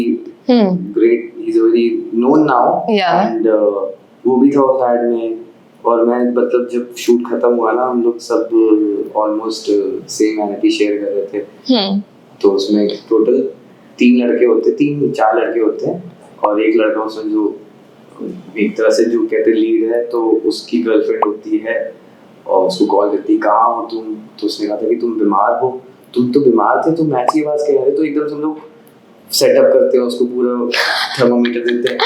great. He's very known now. Yeah. And वो भी था उस एड में. और मैं मतलब जब शूट खत्म हुआ ना, हम लोग सब ऑलमोस्ट सेम एनर्जी शेयर कर रहे थे. तो उसमें टोटल 3 लड़के होते, 3-4 लड़के होते हैं, और एक लड़का उसमें जो एक तरह से जो कहते लीड है, तो उसकी गर्लफ्रेंड होती है और उसको कॉल करती, कहाँ हो तुम? तो उसने कहा था कि तुम बीमार हो. तुम तो बीमार थे, तो मैच की आवाज़ कह रहे. तो एकदम से हम लोग सेटअप करते हैं, उसको पूरा थर्मोमीटर देते हैं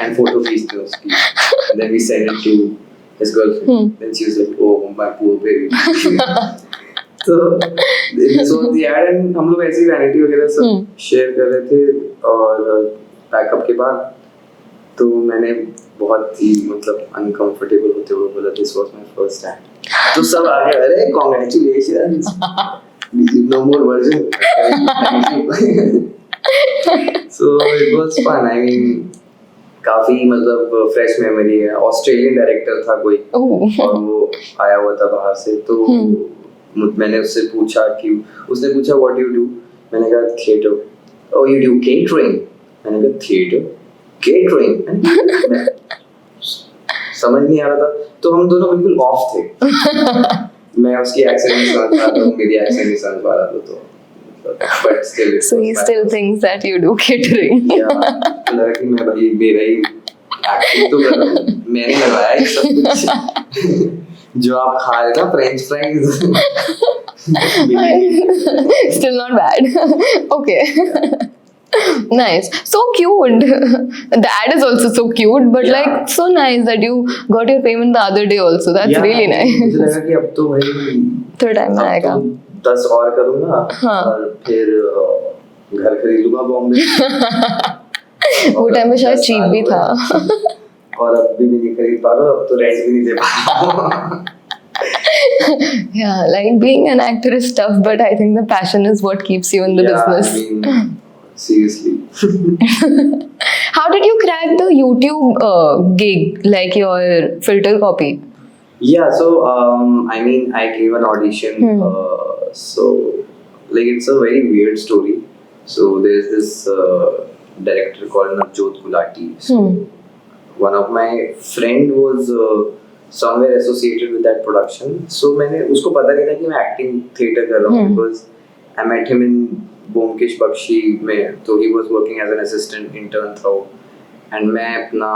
and photo खींचते हैं उसकी. And then we send it to his girlfriend. Then she was like, oh my poor baby. तो this was the ad, and हम लोग ऐसी वैनिटी वगैरह सब शेयर कर रहे थे. और पैकअप के बाद तो मैंने बहुत ही मतलब अनकंफर्टेबल होते हुए बोला, this was my first time. तो सब आ गए, अरे congratulations, no more virgin. So it was fun. I mean, काफी मतलब फ्रेश मेमोरी है. ऑस्ट्रेलियन डायरेक्टर था कोई, और वो आया हुआ था बाहर से. तो मैंने उससे पूछा कि, उसने पूछा व्हाट यू डू. मैंने कहा theatre. Oh you do catering. मैंने कहा थिएटर केटरिंग. समझ नहीं आ रहा था. तो हम दोनों बिल्कुल ऑफ थे. मैं उसकी एक्सेंट नहीं समझ पा रहा था, मेरी एक्सेंट नहीं समझ पा रहा था. तो but still so he still thinks that you do catering. लगा कि मैं भाई मेरा ही एक्टिंग तो कर रहा हूँ, मैंने लगाया ये सब कुछ. जो आप खा रहे ना French fries, still not bad. Okay. Nice. So cute. The ad is also so cute, but Yeah. like so nice that you got your payment the other day also. That's Yeah, really मुझे nice. लगा कि अब तो भाई थोड़ा time में अब आएगा. तो 10 और करूँगा हाँ. और फिर घर खरीद लूँगा बॉम्बे वो टाइम में शायद 10 चीप साल भी हुए। था. और अब भी नहीं खरीद पा रहा हूँ, अब तो रेंट भी नहीं दे पा रहा हूँ। Yeah, like being an actor is tough, but I think the passion is what keeps you in the Yeah, business. I mean, seriously. How did you crack the YouTube gig, like your filter copy? Yeah, so I mean, I gave an audition. So, like, it's a very weird story. So, there's this director called Navjot Gulati. So, one of my friend was somewhere associated with that production. So, मैंने उसको पता नहीं था कि मैं acting theater कर रहा हूँ because I met him in Bomkesh Bakshi में. So, he was working as an assistant intern था वो. And मैं अपना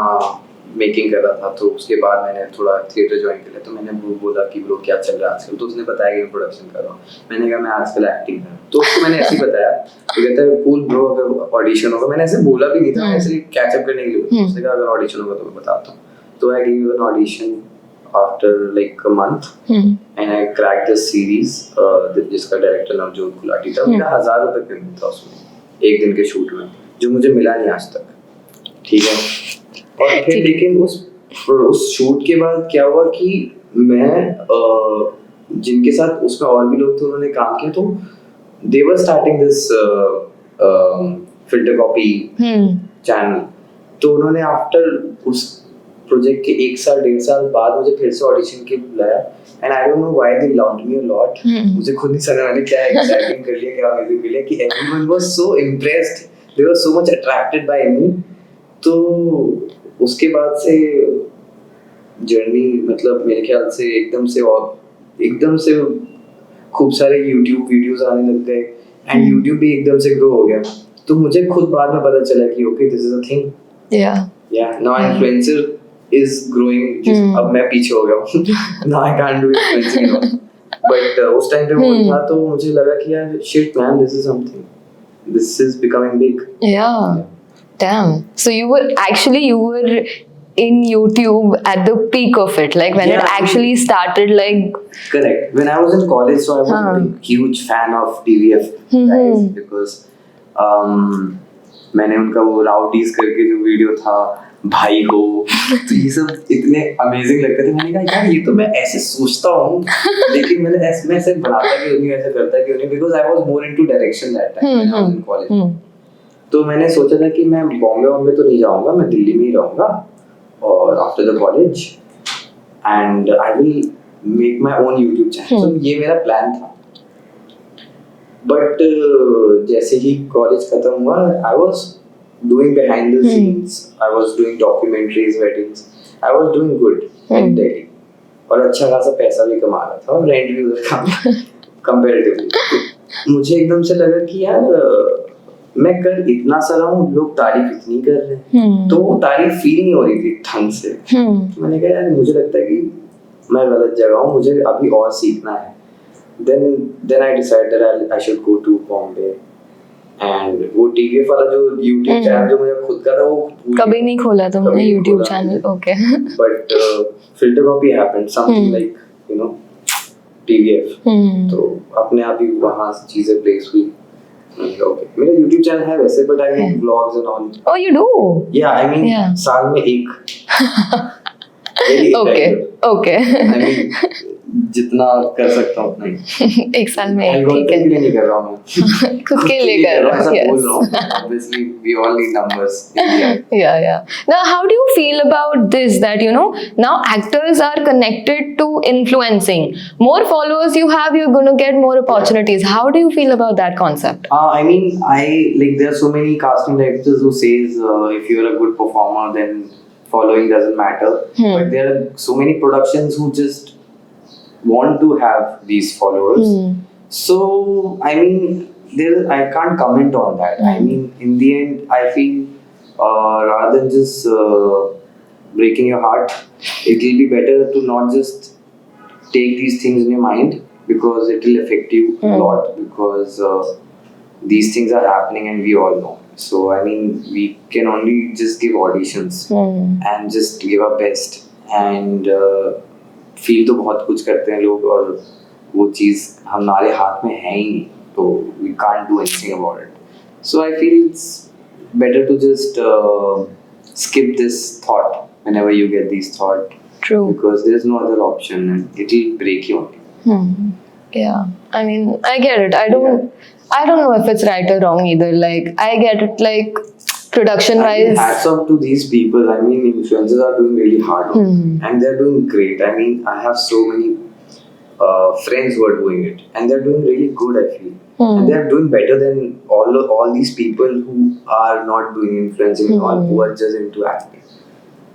मेकिंग कर रहा था, तो उसके बाद मैंने थोड़ा थिएटर ज्वाइन कर लिया. तो मैंने वो बोला कि ब्रो क्या चल रहा है आजकल, तो उसने बताया कि मैं प्रोडक्शन कर रहा हूँ. मैंने कहा मैं आजकल एक्टिंग कर रहा हूँ, तो उसको मैंने ऐसे ही बताया. तो कहता है कूल ब्रो, अगर ऑडिशन होगा. मैंने ऐसे बोला भी नहीं था, मैं ऐसे कैचअप करने के लिए. उसने कहा अगर ऑडिशन होगा तो मैं बताता हूँ. तो I give an audition after like a month and I crack this series जिसका डायरेक्टर नवजोत गुलाटी था. मेरा 1000 रुपये पेमेंट था उसमें एक दिन के शूट में, जो मुझे मिला नहीं आज तक. ठीक है. और फिर लेकिन उस शूट के बाद क्या हुआ कि मैं जिनके साथ उसमें और भी लोग थे उन्होंने काम किया, तो they were starting this filter copy channel. तो उन्होंने आफ्टर उस प्रोजेक्ट के 1 साल 1.5 साल बाद मुझे फिर से ऑडिशन के लिए बुलाया. And I don't know why they loved me a lot. मुझे खुद नहीं समझ मैंने क्या एक्साइटिंग कर लिया, क्या अमेजिंग कर लिया कि everyone was so impressed, they were so much attracted by me. तो उसके बाद से जर्नी मतलब मेरे ख्याल से एकदम से खूब सारे YouTube वीडियोस आने लग गए एंड YouTube भी एकदम से ग्रो हो गया. तो मुझे खुद बाद में पता चला कि okay this is a thing. या नाउ इन्फ्लुएंसर इज ग्रोइंग. अब मैं पीछे हो गया हूँ. Now I can't do influencing. But उस टाइम पे वो था, तो मुझे लगा कि यार shit man, this is something, this is becoming big. Yeah. Damn. So you were in YouTube at the peak of it, like when it Yeah, actually started, like. Correct. When I was in college, so I was a huge fan of TVF guys because मैंने उनका वो rowdies करके जो video था भाई हो, तो ये सब इतने अमेजिंग लगते थे. मैंने कहा यार ये तो मैं ऐसे सोचता हूँ, लेकिन मैं ऐसे बनाता क्यों नहीं, ऐसे करता क्यों नहीं, because I was more into direction that time when I was in college. तो मैंने सोचा था कि मैं बॉम्बे तो नहीं जाऊंगा, मैं दिल्ली में ही रहूंगा और after the college and I will make my own YouTube channel. तो ये मेरा प्लान था. बट जैसे ही कॉलेज खत्म हुआ, I was doing behind the scenes, I was doing documentaries, weddings, I was doing good in Delhi और अच्छा खासा पैसा भी कमा रहा था और रेंट भी उधर का कंपैरेटिवली. मुझे एकदम से लगा कि यार मैं कर इतना सा रहा हूँ, लोग तारीफ इतनी कर रहे हैं, तो वो तारीफ फील नहीं हो रही थी ढंग से. तो मैंने कहा यार मुझे लगता है कि मैं गलत जगह हूँ, मुझे अभी और सीखना है. then I decided that I should go to Bombay. and वो TVF वाला जो YouTube चैनल जो मुझे खुद का था, वो कभी नहीं खोला तुमने YouTube channel? Okay. But filter copy happened, something like you know TVF. तो अपने आप ही वहाँ चीजें प्लेस हुई. Okay. मेरा YouTube चैनल है वैसे, but I make vlogs and all. Oh, you do? Yeah, I mean साल में एक. Okay. I mean जितना कर सकता हूँ उतना ही. एक साल में एक, ठीक है. नहीं कर रहा हूँ मैं. खुद के लिए कर रहा हूँ. ऐसा बोल रहा हूँ. Obviously, we all need numbers. Yeah. Now, how do you feel about this? That now actors are connected to influencing. More followers you have, you're going to get more opportunities. How do you feel about that concept? I mean, there are so many casting directors who says if you're a good performer, then following doesn't matter. But there are so many productions who just want to have these followers. So I mean, I can't comment on that. I mean, in the end, I feel rather than just breaking your heart, it will be better to not just take these things in your mind, because it will affect you a lot, because these things are happening and we all know. So I mean, we can only just give auditions and just give our best and feel तो बहुत कुछ करते हैं लोग और वो चीज़ हमारे हाथ में है ही नहीं तो we can't do anything about it. So I feel it's better to just skip this thought whenever you get these thought. True. Because there's no other option and it'll break you only. Yeah, I mean, I get it. I don't know if it's right or wrong either. Like, I get it. Like, production I mean, wise, hats off to these people. I mean, influencers are doing really hard work and they're doing great. I mean, I have so many friends who are doing it and they're doing really good, I feel. And they're doing better than all these people who are not doing influencing and all, who are just into acting.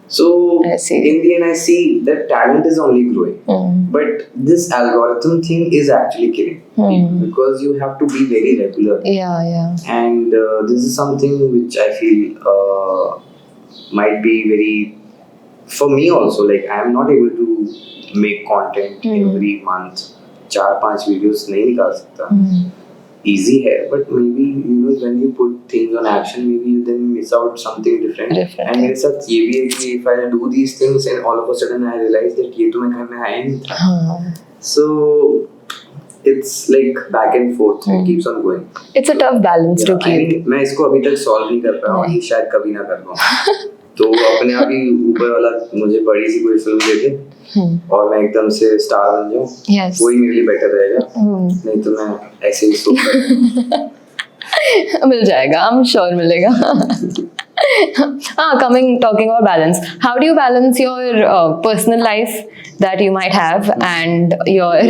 So I see. in the end, I see that talent is only growing, but this algorithm thing is actually killing people because you have to be very regular. Yeah. And this is something which I feel might be very for me also. Like I am not able to make content every month. 4-5 videos नहीं निकाल सकता. Easy है, but maybe when you put things on action, maybe you then miss out something different. And मेरे साथ ये भी है कि if I do these things and all of a sudden I realize that ये तो मैं करने आया ही नहीं था. So it's like back and forth. It keeps on going. It's a tough balance to keep. I mean, मैं इसको अभी तक solve नहीं कर पाया हूँ, शायद कभी ना कर पाऊँ. तो अपने आप ही ऊपर वाला मुझे बड़ी सी कोई फिल्म दे दे और मैं एकदम से स्टार बन जाऊँ, वही मेरे लिए बेटर रहेगा. नहीं तो मैं ऐसे ही सोच मिल जाएगा, I'm sure मिलेगा. Talking about balance, how do you balance your personal life that you might have and your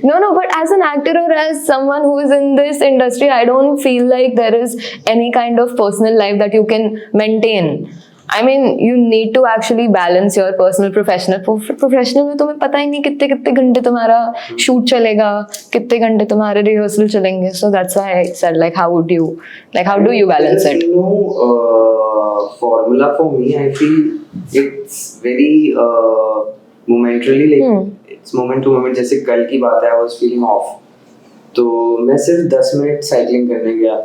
no, but as an actor or as someone who is in this industry, I don't feel like there is any kind of personal life that you can maintain. I mean, you need to actually balance your personal professional. Professional में तुम्हें पता ही नहीं कितने घंटे तुम्हारा shoot चलेगा, कितने घंटे तुम्हारे rehearsal चलेंगे. So that's why I said, like, how do you balance it? There's no formula for me. I feel it's very momentarily, like it's moment to moment. जैसे कल की बात है, I was feeling off. तो मैं सिर्फ 10 minute cycling करने गया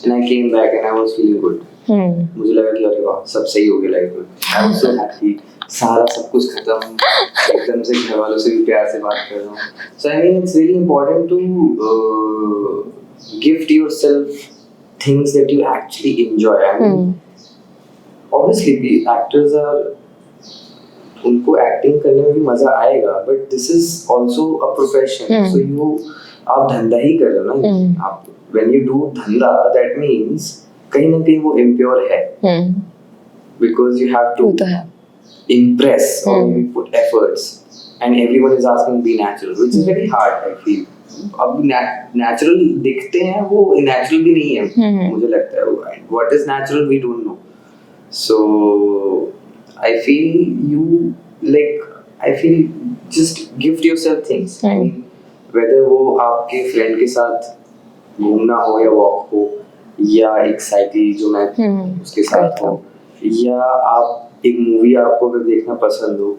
and I came back and I was feeling good. मुझे लगा कि अरे वाह सब सही हो गया लाइफ में. I was so happy. सारा सब कुछ खत्म, एकदम से घर वालों से भी प्यार से बात कर रहा हूँ. So I mean it's really important to gift yourself things that you actually enjoy. I mean, obviously actors are उनको एक्टिंग करने में भी मजा आएगा, but this is also a profession. So आप धंधा ही कर रहे हो ना. आप when you do धंधा, that means कहीं ना कहीं वो impure है, because you have to impress or you put efforts and everyone is asking be natural, which is very hard. I feel अब natural दिखते हैं वो natural भी नहीं है. मुझे लगता है what is natural we don't know. So I feel just gift yourself things. I mean, whether वो आपके friend के साथ घूमना हो या walk हो या एक साइकिल जो मैं उसके साथ हो या आप एक मूवी आपको अगर देखना पसंद हो.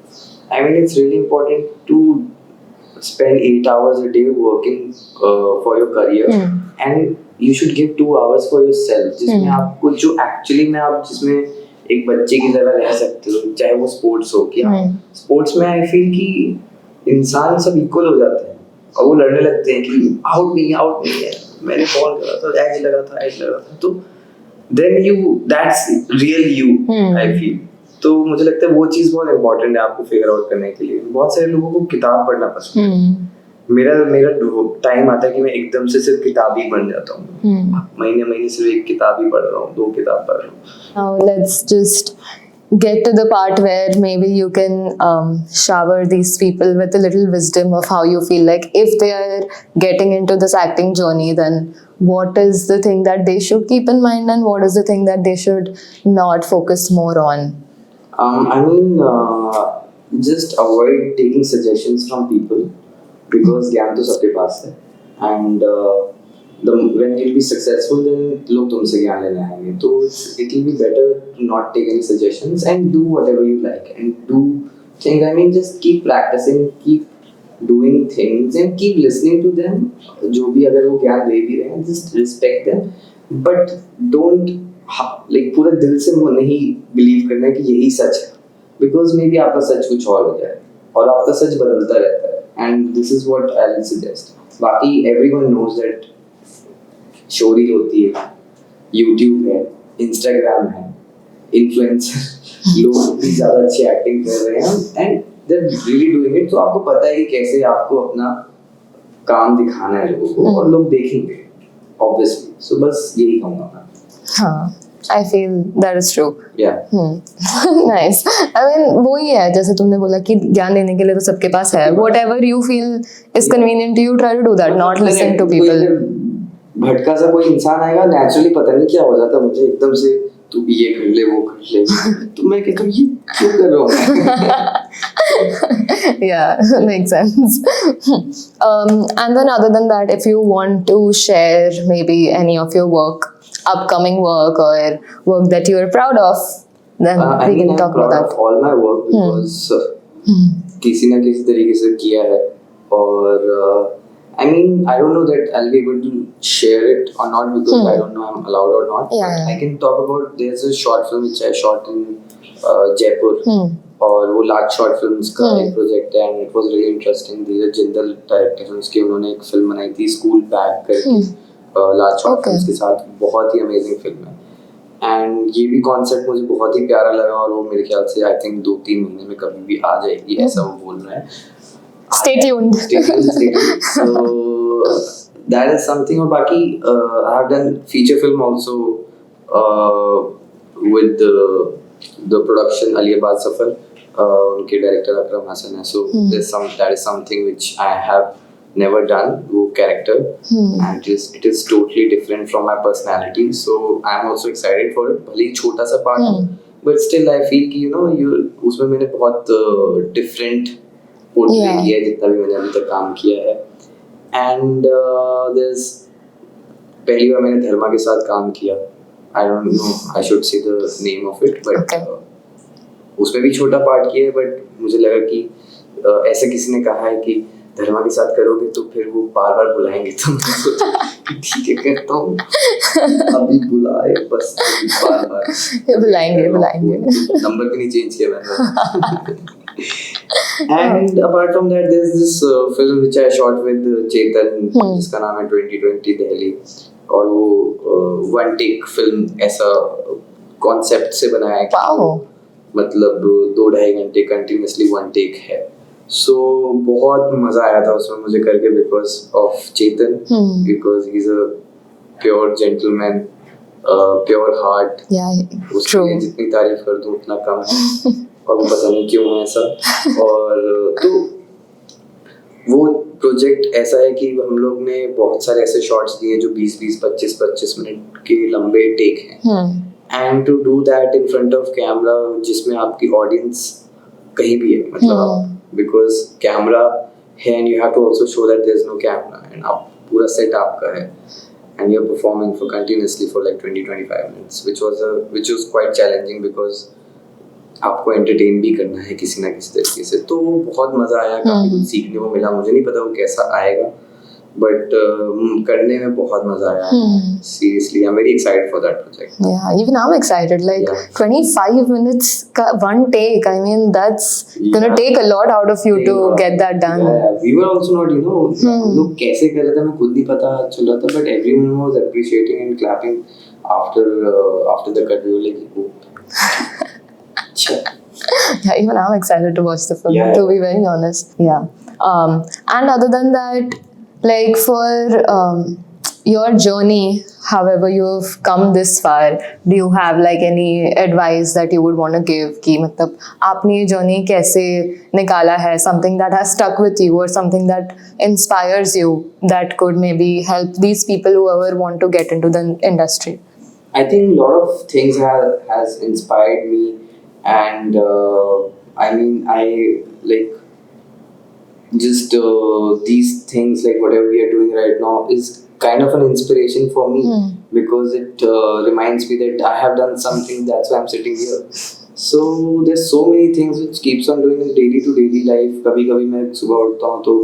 I mean it's really important to spend 8 hours a day working for your career and you should give 2 hours for yourself जिसमें आपको जो actually में आप जिसमें एक बच्चे की तरह रह सकते हो, चाहे वो स्पोर्ट्स हो. क्या स्पोर्ट्स में आई फील कि इंसान सब इक्वल हो जाते हैं और वो लड़ने लगते हैं कि आउट नहीं है, मैंने बॉल करा था, एज लगा था. तो then you that's real you I feel. तो मुझे लगता है वो चीज़ बहुत इंपॉर्टेंट है आपको फिगर आउट करने के लिए. बहुत सारे लोगों को किताब पढ़ना पसंद है. मेरा टाइम आता है कि मैं एकदम से सिर्फ किताब ही बन जाता हूँ. महीने सिर्फ एक किताब ही पढ़ रहा हूँ, 2 किताब पढ़ रहा हूँ. Now let's just get to the part where maybe you can shower these people with a little wisdom of how you feel like if they are getting into this acting journey, then what is the thing that they should keep in mind and what is the thing that they should not focus more on? I mean, just avoid taking suggestions from people because ज्ञान तो सबके पास है and when you'll be successful then लोग तुमसे ज्ञान लेने आएंगे. तो it will be better to not take any suggestions and do whatever you like and do things. I mean just keep practicing, keep doing things and keep listening to them. जो भी अगर वो ज्ञान दे भी रहे हैं just respect them but don't like पूरा दिल से नहीं बिलीव करना है कि यही सच है, बिकॉज मे बी आपका सच कुछ और हो जाए और आपका सच बदलता रहता है, and this is what I will suggest. बाकी एवरीवन नोज दैट स्टोरी होती है, यूट्यूब है, इंस्टाग्राम है, इन्फ्लुएंसर लोग भी ज़्यादा अच्छी एक्टिंग कर रहे हैं and they are really doing it. तो आपको पता है कि कैसे आपको अपना काम दिखाना है लोगों को और लोग देखेंगे ऑब्वियसली. सो बस यही कहूँगा मैं. हाँ, I feel that is true. Yeah. Nice. I mean, वही है जैसे तुमने बोला कि ज्ञान देने के लिए तो सबके पास है. Whatever you feel is convenient to you, try to do that. Not listen to people. भटका सा कोई इंसान आएगा, नेचुरली पता नहीं क्या हो जाता है मुझे एकदम से, तू भी ये कर ले वो कर ले, तो मैं कहता हूँ ये क्यों कर रहा हूँ. Yeah, makes sense. And then other than that, if you want to share maybe any of your work, upcoming work or work that you are proud of, then we can talk about that. All my work because किसी ना किसी तरीके से किया है, और I mean I don't know that I'll be able to share it or not because I don't know I'm allowed or not. Yeah. I can talk about, there's a short film which I shot in Jaipur. और वो large short films का एक project है and it was really interesting. Dheeraj Jindal director हैं उसके, उन्होंने एक film बनाई थी स्कूल बैग करके लार्ज शॉर्ट फिल्म्स के साथ. बहुत ही अमेजिंग फिल्म है एंड ये भी कॉन्सेप्ट मुझे बहुत ही प्यारा लगा और वो मेरे ख्याल से आई थिंक 2-3 महीने में कभी भी आ जाएगी, ऐसा वो बोल रहा है. Stay tuned. Stay tuned. So that is something. और बाकी I have done feature film also with the production Aliyabad Safar. उनके डायरेक्टर अकरम हसन है. So that is something which I have never done, वो character, and it is totally different from my personality. So I am also excited for it. भले ही छोटा सा part हो, but still I feel कि उसमें मैंने बहुत different पोर्ट्रे किया है जितना भी मैंने अभी तक काम किया है. एंड पहली बार मैंने धर्मा के साथ काम किया. I don't know I should say the name of it, but उसमें भी छोटा पार्ट किया है. बट मुझे लगा कि ऐसे किसी ने कहा है कि धर्मा के साथ करोगे तो फिर वो बार बार बुलाएंगे, तो मैंने सोचा ठीक है करता हूँ, अभी बुलाए बस बार बार बुलाएंगे. नंबर भी नहीं चेंज किया मैंने. And apart from that, there's this film which I shot with Chetan, जिसका नाम है 2020 दिल्ली, और वो वन टेक फिल्म ऐसा कॉन्सेप्ट से बनाया है कि मतलब 2-2.5 घंटे कंटिन्यूसली वन टेक है. सो बहुत मजा आया था उसमें मुझे करके because of Chetan, because he is a pure gentleman, pure heart. उसकी जितनी तारीफ कर दूं उतना कम है और वो पता नहीं क्यों है ऐसा. और तो वो प्रोजेक्ट ऐसा है कि हम लोग ने बहुत सारे ऐसे शॉट्स दिए जो 20-20, 25-25 मिनट के लंबे टेक हैं, and to do that in front of camera जिसमें आपकी ऑडियंस कहीं भी है, मतलब बिकॉज कैमरा है and you have to also show that there is no camera and आप पूरा सेट आपका है and you're performing for continuously for like 20-25 minutes, which was quite challenging because आपको एंटरटेन भी करना है किसी ना किसी तरीके से. तो बहुत मजा आया, काफी कुछ सीखने को मिला. मुझे नहीं पता वो कैसा आएगा, बट करने में बहुत मजा आया. Seriously, I'm very excited for that project. Yeah, even I'm excited. Like 25 minutes ka one take. I mean, that's gonna take a lot out of you to get that done. Yeah, we were also not, लोग कैसे कर रहे थे हमें खुद नहीं पता चल रहा था, but everyone was appreciating and clapping after the cut. We were like, oh. Yeah, even I'm excited to watch the film, to be very honest. Yeah. And other than that, like for your journey, however you've come this far, do you have like any advice that you would want to give कि मतलब आपने ये journey कैसे निकाला है, something that has stuck with you or something that inspires you that could maybe help these people who ever want to get into the industry? I think a lot of things has inspired me, and I mean I like just these things, like whatever we are doing right now is kind of an inspiration for me, because it reminds me that I have done something, that's why I'm sitting here. So there's so many things which keeps on doing in daily to daily life. कभी मैं सुबह उठता हूँ तो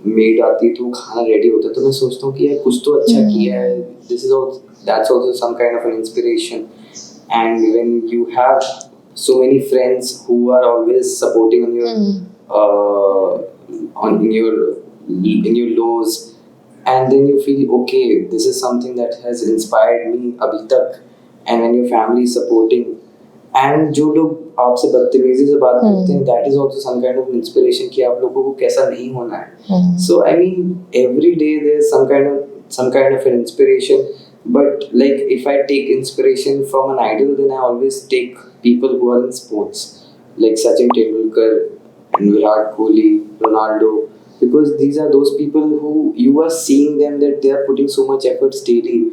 made आती है तो खाना रेडी होता है तो मैं सोचता हूँ कि यार कुछ तो अच्छा किया है, this is also, that's also some kind of an inspiration. And when you have so many friends who are always supporting on your on in your lows, and then you feel okay, this is something that has inspired me abhi tak. And when your family is supporting, and जो लोग आपसे बदतमीजी से बात करते हैं, that is also some kind of inspiration कि आप लोगों को कैसा नहीं होना है. So I mean, every day there's some kind of an inspiration. But like if I take inspiration from an idol, then I always take people who are in sports, like Sachin Tendulkar and Virat Kohli, Ronaldo, because these are those people who you are seeing them that they are putting so much efforts daily,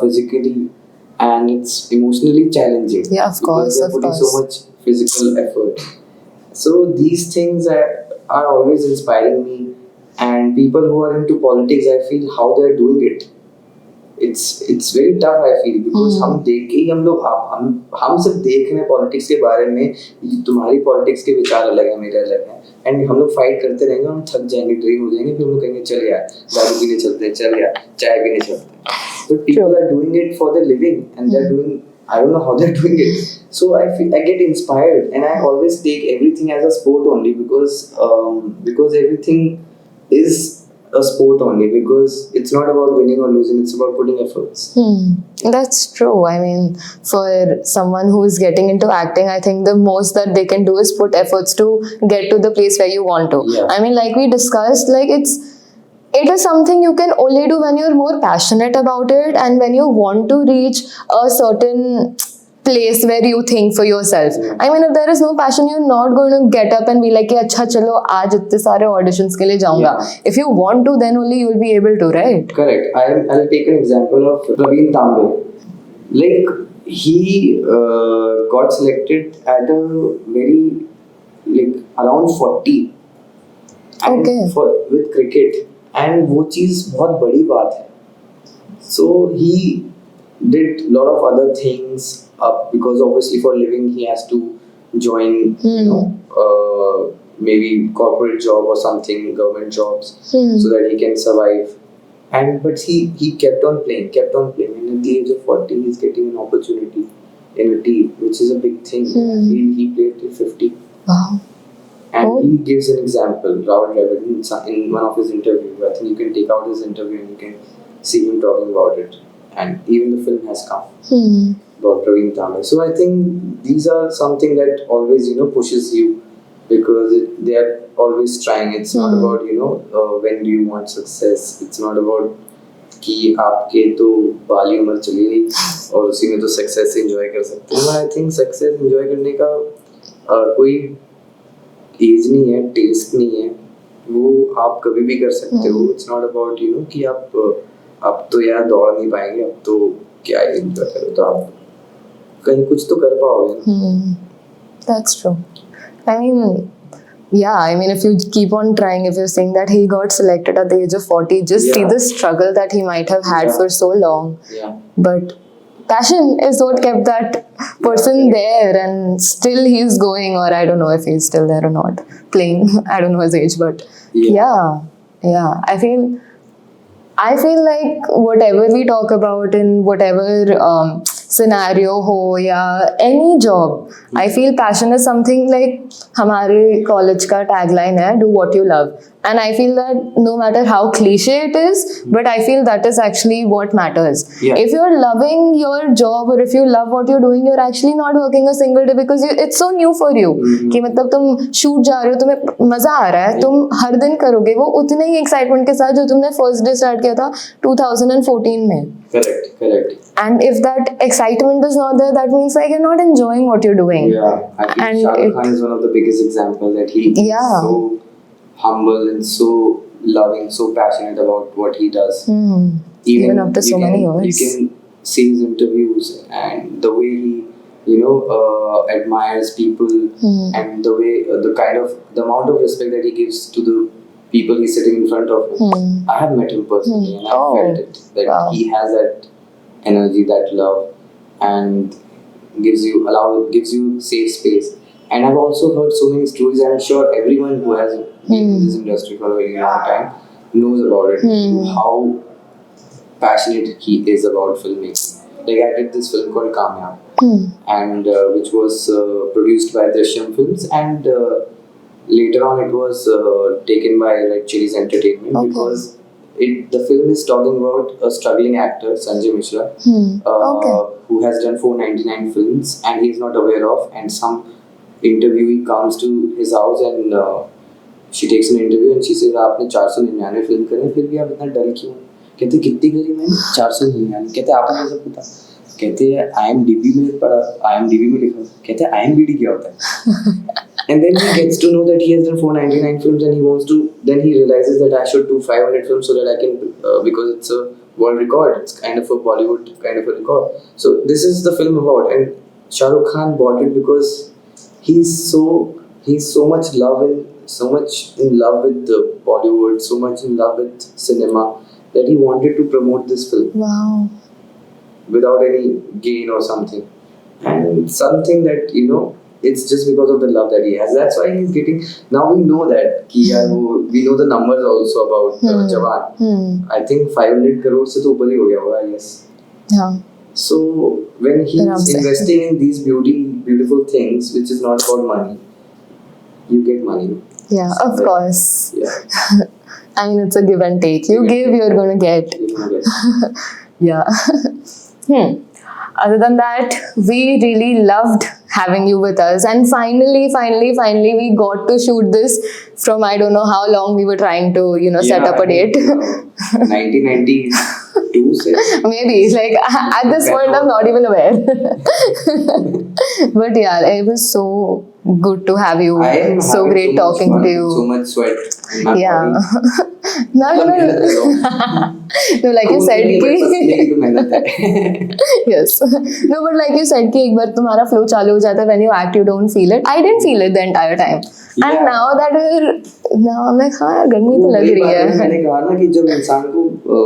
physically, and it's emotionally challenging. Yeah, of course, because they're putting so much physical effort. So these things are always inspiring me. And people who are into politics, I feel how they're doing it. It's very tough, I feel, because हम देख के ही हम लोग हम सिर्फ देख रहे हैं पॉलिटिक्स के बारे में. तुम्हारी पॉलिटिक्स के विचार अलग है, मेरे अलग हैं, एंड हम लोग फाइट करते रहेंगे, हम थक जाएंगे, ड्रेन हो जाएंगे, फिर हम लोग कहेंगे चल यार दारू पीने चलते हैं, चल यार चाय पीने चलते हैं. But people are doing it for their living, and they're doing, I don't know how they're doing it. So I get inspired, and I always take everything as a sport only, because everything is a sport only, because it's not about winning or losing, it's about putting efforts. That's true. I mean, for someone who is getting into acting, I think the most that they can do is put efforts to get to the place where you want to. Yeah. I mean, like we discussed, like it is something you can only do when you're more passionate about it, and when you want to reach a certain place where you think for yourself. I mean, if there is no passion, you're not going to get up and be like, अच्छा चलो आज इतने सारे auditions के लिए जाऊँगा. If you want to, then only you'll be able to, right? Correct. I'll take an example of Praveen Tambe. Like he got selected at a very around 40. And Okay. with cricket, and वो चीज़ बहुत बड़ी बात है. So he did a lot of other things, because obviously for living he has to join maybe corporate job or something, government jobs, so that he can survive. But he kept on playing, and at the age of 40 he's getting an opportunity in a team, which is a big thing. He played till 50. Wow. And he gives an example, Rahul Dravid, in one of his interviews. I think you can take out his interview and you can see him talking about it. And even the film has come about Praveen Tambe. So I think these are something that always, pushes you, because they are always trying. It's not about, when do you want success. It's not about कि आपके तो बाली उम्र चली गई और उसी में तो सक्सेस एंजॉय कर सकते हैं. आई थिंक सक्सेस एंजॉय करने का कोई एज नहीं है, टेस्ट नहीं है, वो आप कभी भी कर सकते हो. इट्स नॉट अबाउट कि आप अब तो यार दौड़ नहीं पाएंगे, अब तो क्या एंजॉय करो, तो आप कहीं कुछ तो कर पाओगे. That's true. I mean, yeah, I mean, if you keep on trying, if you're saying that he got selected at the age of 40, just see the struggle that he might have had for so long. Yeah. But passion is what kept that person there, and still he's going, or I don't know if he's still there or not, playing. I don't know his age, but yeah. I feel like whatever we talk about in whatever scenario ho ya any job, I feel passion is something like हमारे college का tagline है, do what you love. And I feel that no matter how cliche it is, but I feel that is actually what matters. Yeah. If you're loving your job, or if you love what you're doing, you're actually not working a single day, because it's so new for you. कि मतलब तुम shoot जा रहे हो, तुम्हें मजा आ रहा है, तुम हर दिन करोगे वो उतने ही excitement के साथ जो तुमने first day start किया था 2014 में. Correct. And if that excitement is not there, that means like you're not enjoying what you're doing. Yeah, I think Shah Rukh Khan is one of the biggest examples that he is so humble and so loving, so passionate about what he does. Even after so many years. You can see his interviews and the way he, admires people, and the way, the amount of respect that he gives to the people he's sitting in front of him. I have met him personally, and I felt it, that he has that energy, that love, and gives you safe space. And I've also heard so many stories. I'm sure everyone who has been in this industry for a very long time knows about it. How passionate he is about filmmaking. Like I did this film called Kamyab, and which was produced by Drishyam Films, and later on it was taken by like Chili's Entertainment, Okay. because the film is talking about a struggling actor Sanjay Mishra, Okay. who has done 499 films and he is not aware of, and some interviewee comes to his house and she takes an interview and she says आपने 499 film करे फिर भी आप इतना डल क्यों? कहते कितनी करी मैंने 499. कहते आपने कैसे पता? कहते IMDb में पढ़ा, IMDb में लिखा. कहते IMDb क्या होता है? And then he gets to know that he has done 499 films and he wants to, then he realizes that I should do 500 films so that I can, because it's a world record, it's kind of a Bollywood kind of a record. So this is the film about, and Shah Rukh Khan bought it because he's so much in love with the Bollywood, so much in love with cinema that he wanted to promote this film. Wow. Without any gain or something, and something that it's just because of the love that he has. That's why he's getting. Now we know that we know the numbers also about Jawan. I think 500 crore se to upar hi ho gaya hoga, I guess. Yeah. So when he's investing in these beautiful things, which is not about money, you get money. Yeah, of course. Yeah. I mean, it's a give and take. You give, you're going to get. You can get. Yeah. Other than that, we really loved having you with us. And finally, we got to shoot this from I don't know how long we were trying to, set up a date. 1992, say. Maybe. Like, at this point, I'm not even aware. But yeah, it was so good to have you. I am So having great so much talking fun, to you. So much sweat in my Yeah. body. No, like you said yes. No, but like you said कि एक बार तुम्हारा flow चालू हो जाता है when you act you don't feel it. I didn't feel it the entire time. And Yeah. now I'm like हाँ यार गर्मी तो लग रही है. मैंने कहा ना कि जब इंसान को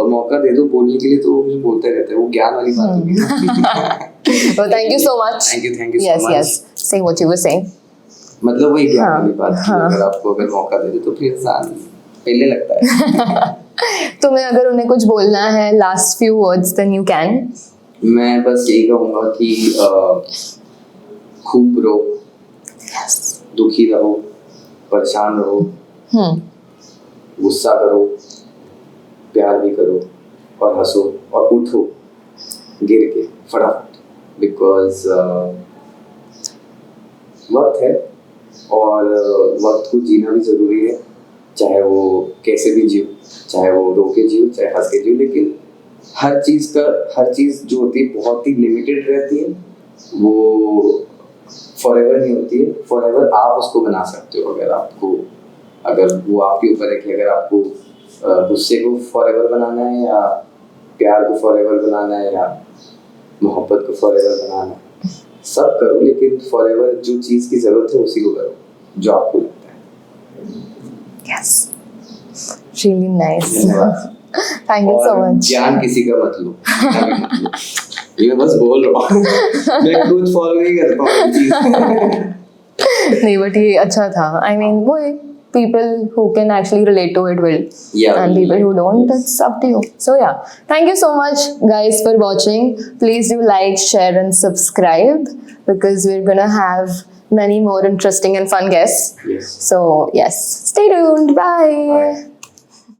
मौका दे दो बोलने के लिए तो वो कुछ बोलते रहते हैं, वो ज्ञान वाली बात होगी ना. Well, thank you so much. Thank you so Yes, much. yes. Say what you were saying. मतलब वही ज्ञान हाँ, वाली बात कि हाँ. अगर मौका दे दे तो फिर इंसान पहले लगता है. तुम्हें अगर उन्हें कुछ बोलना है last few words then you can. मैं बस यही कहूँगा कि खूब रो, Yes. दुखी रहो, परेशान रहो, गुस्सा करो, प्यार भी करो और हंसो और उठो गिर के फटाफट, बिकॉज वक्त है और वक्त को जीना भी ज़रूरी है, चाहे वो कैसे भी जियो, चाहे वो रो के जियो, चाहे हंस के जियो, लेकिन हर चीज़ जो होती है बहुत ही लिमिटेड रहती है, वो फॉरएवर नहीं होती है. फॉरएवर आप उसको बना सकते हो अगर वो आपके ऊपर है कि अगर आपको गुस्से को फॉरएवर बनाना है या प्यार को फॉरएवर बनाना है या मोहब्बत को फॉरएवर बनाना है, सब करो, लेकिन फॉरएवर जो चीज़ की ज़रूरत है उसी को करो जो आपको लगता है. Yes. Really nice. धन्यवाद. Thank you so much. ज्ञान किसी का मत लो, मेरा भी मत लो. ये बस बोल रहा हूँ, मैं खुद फॉलो नहीं करता हूँ ये चीज़. नहीं but ये अच्छा था. I mean वो people who can actually relate to it will. Yeah, And people who don't, yes. it's up to you. So yeah, thank you so much guys for watching. Please do like, share and subscribe because we're gonna have many more interesting and fun guests. Yes. So yes, stay tuned. Bye. Bye.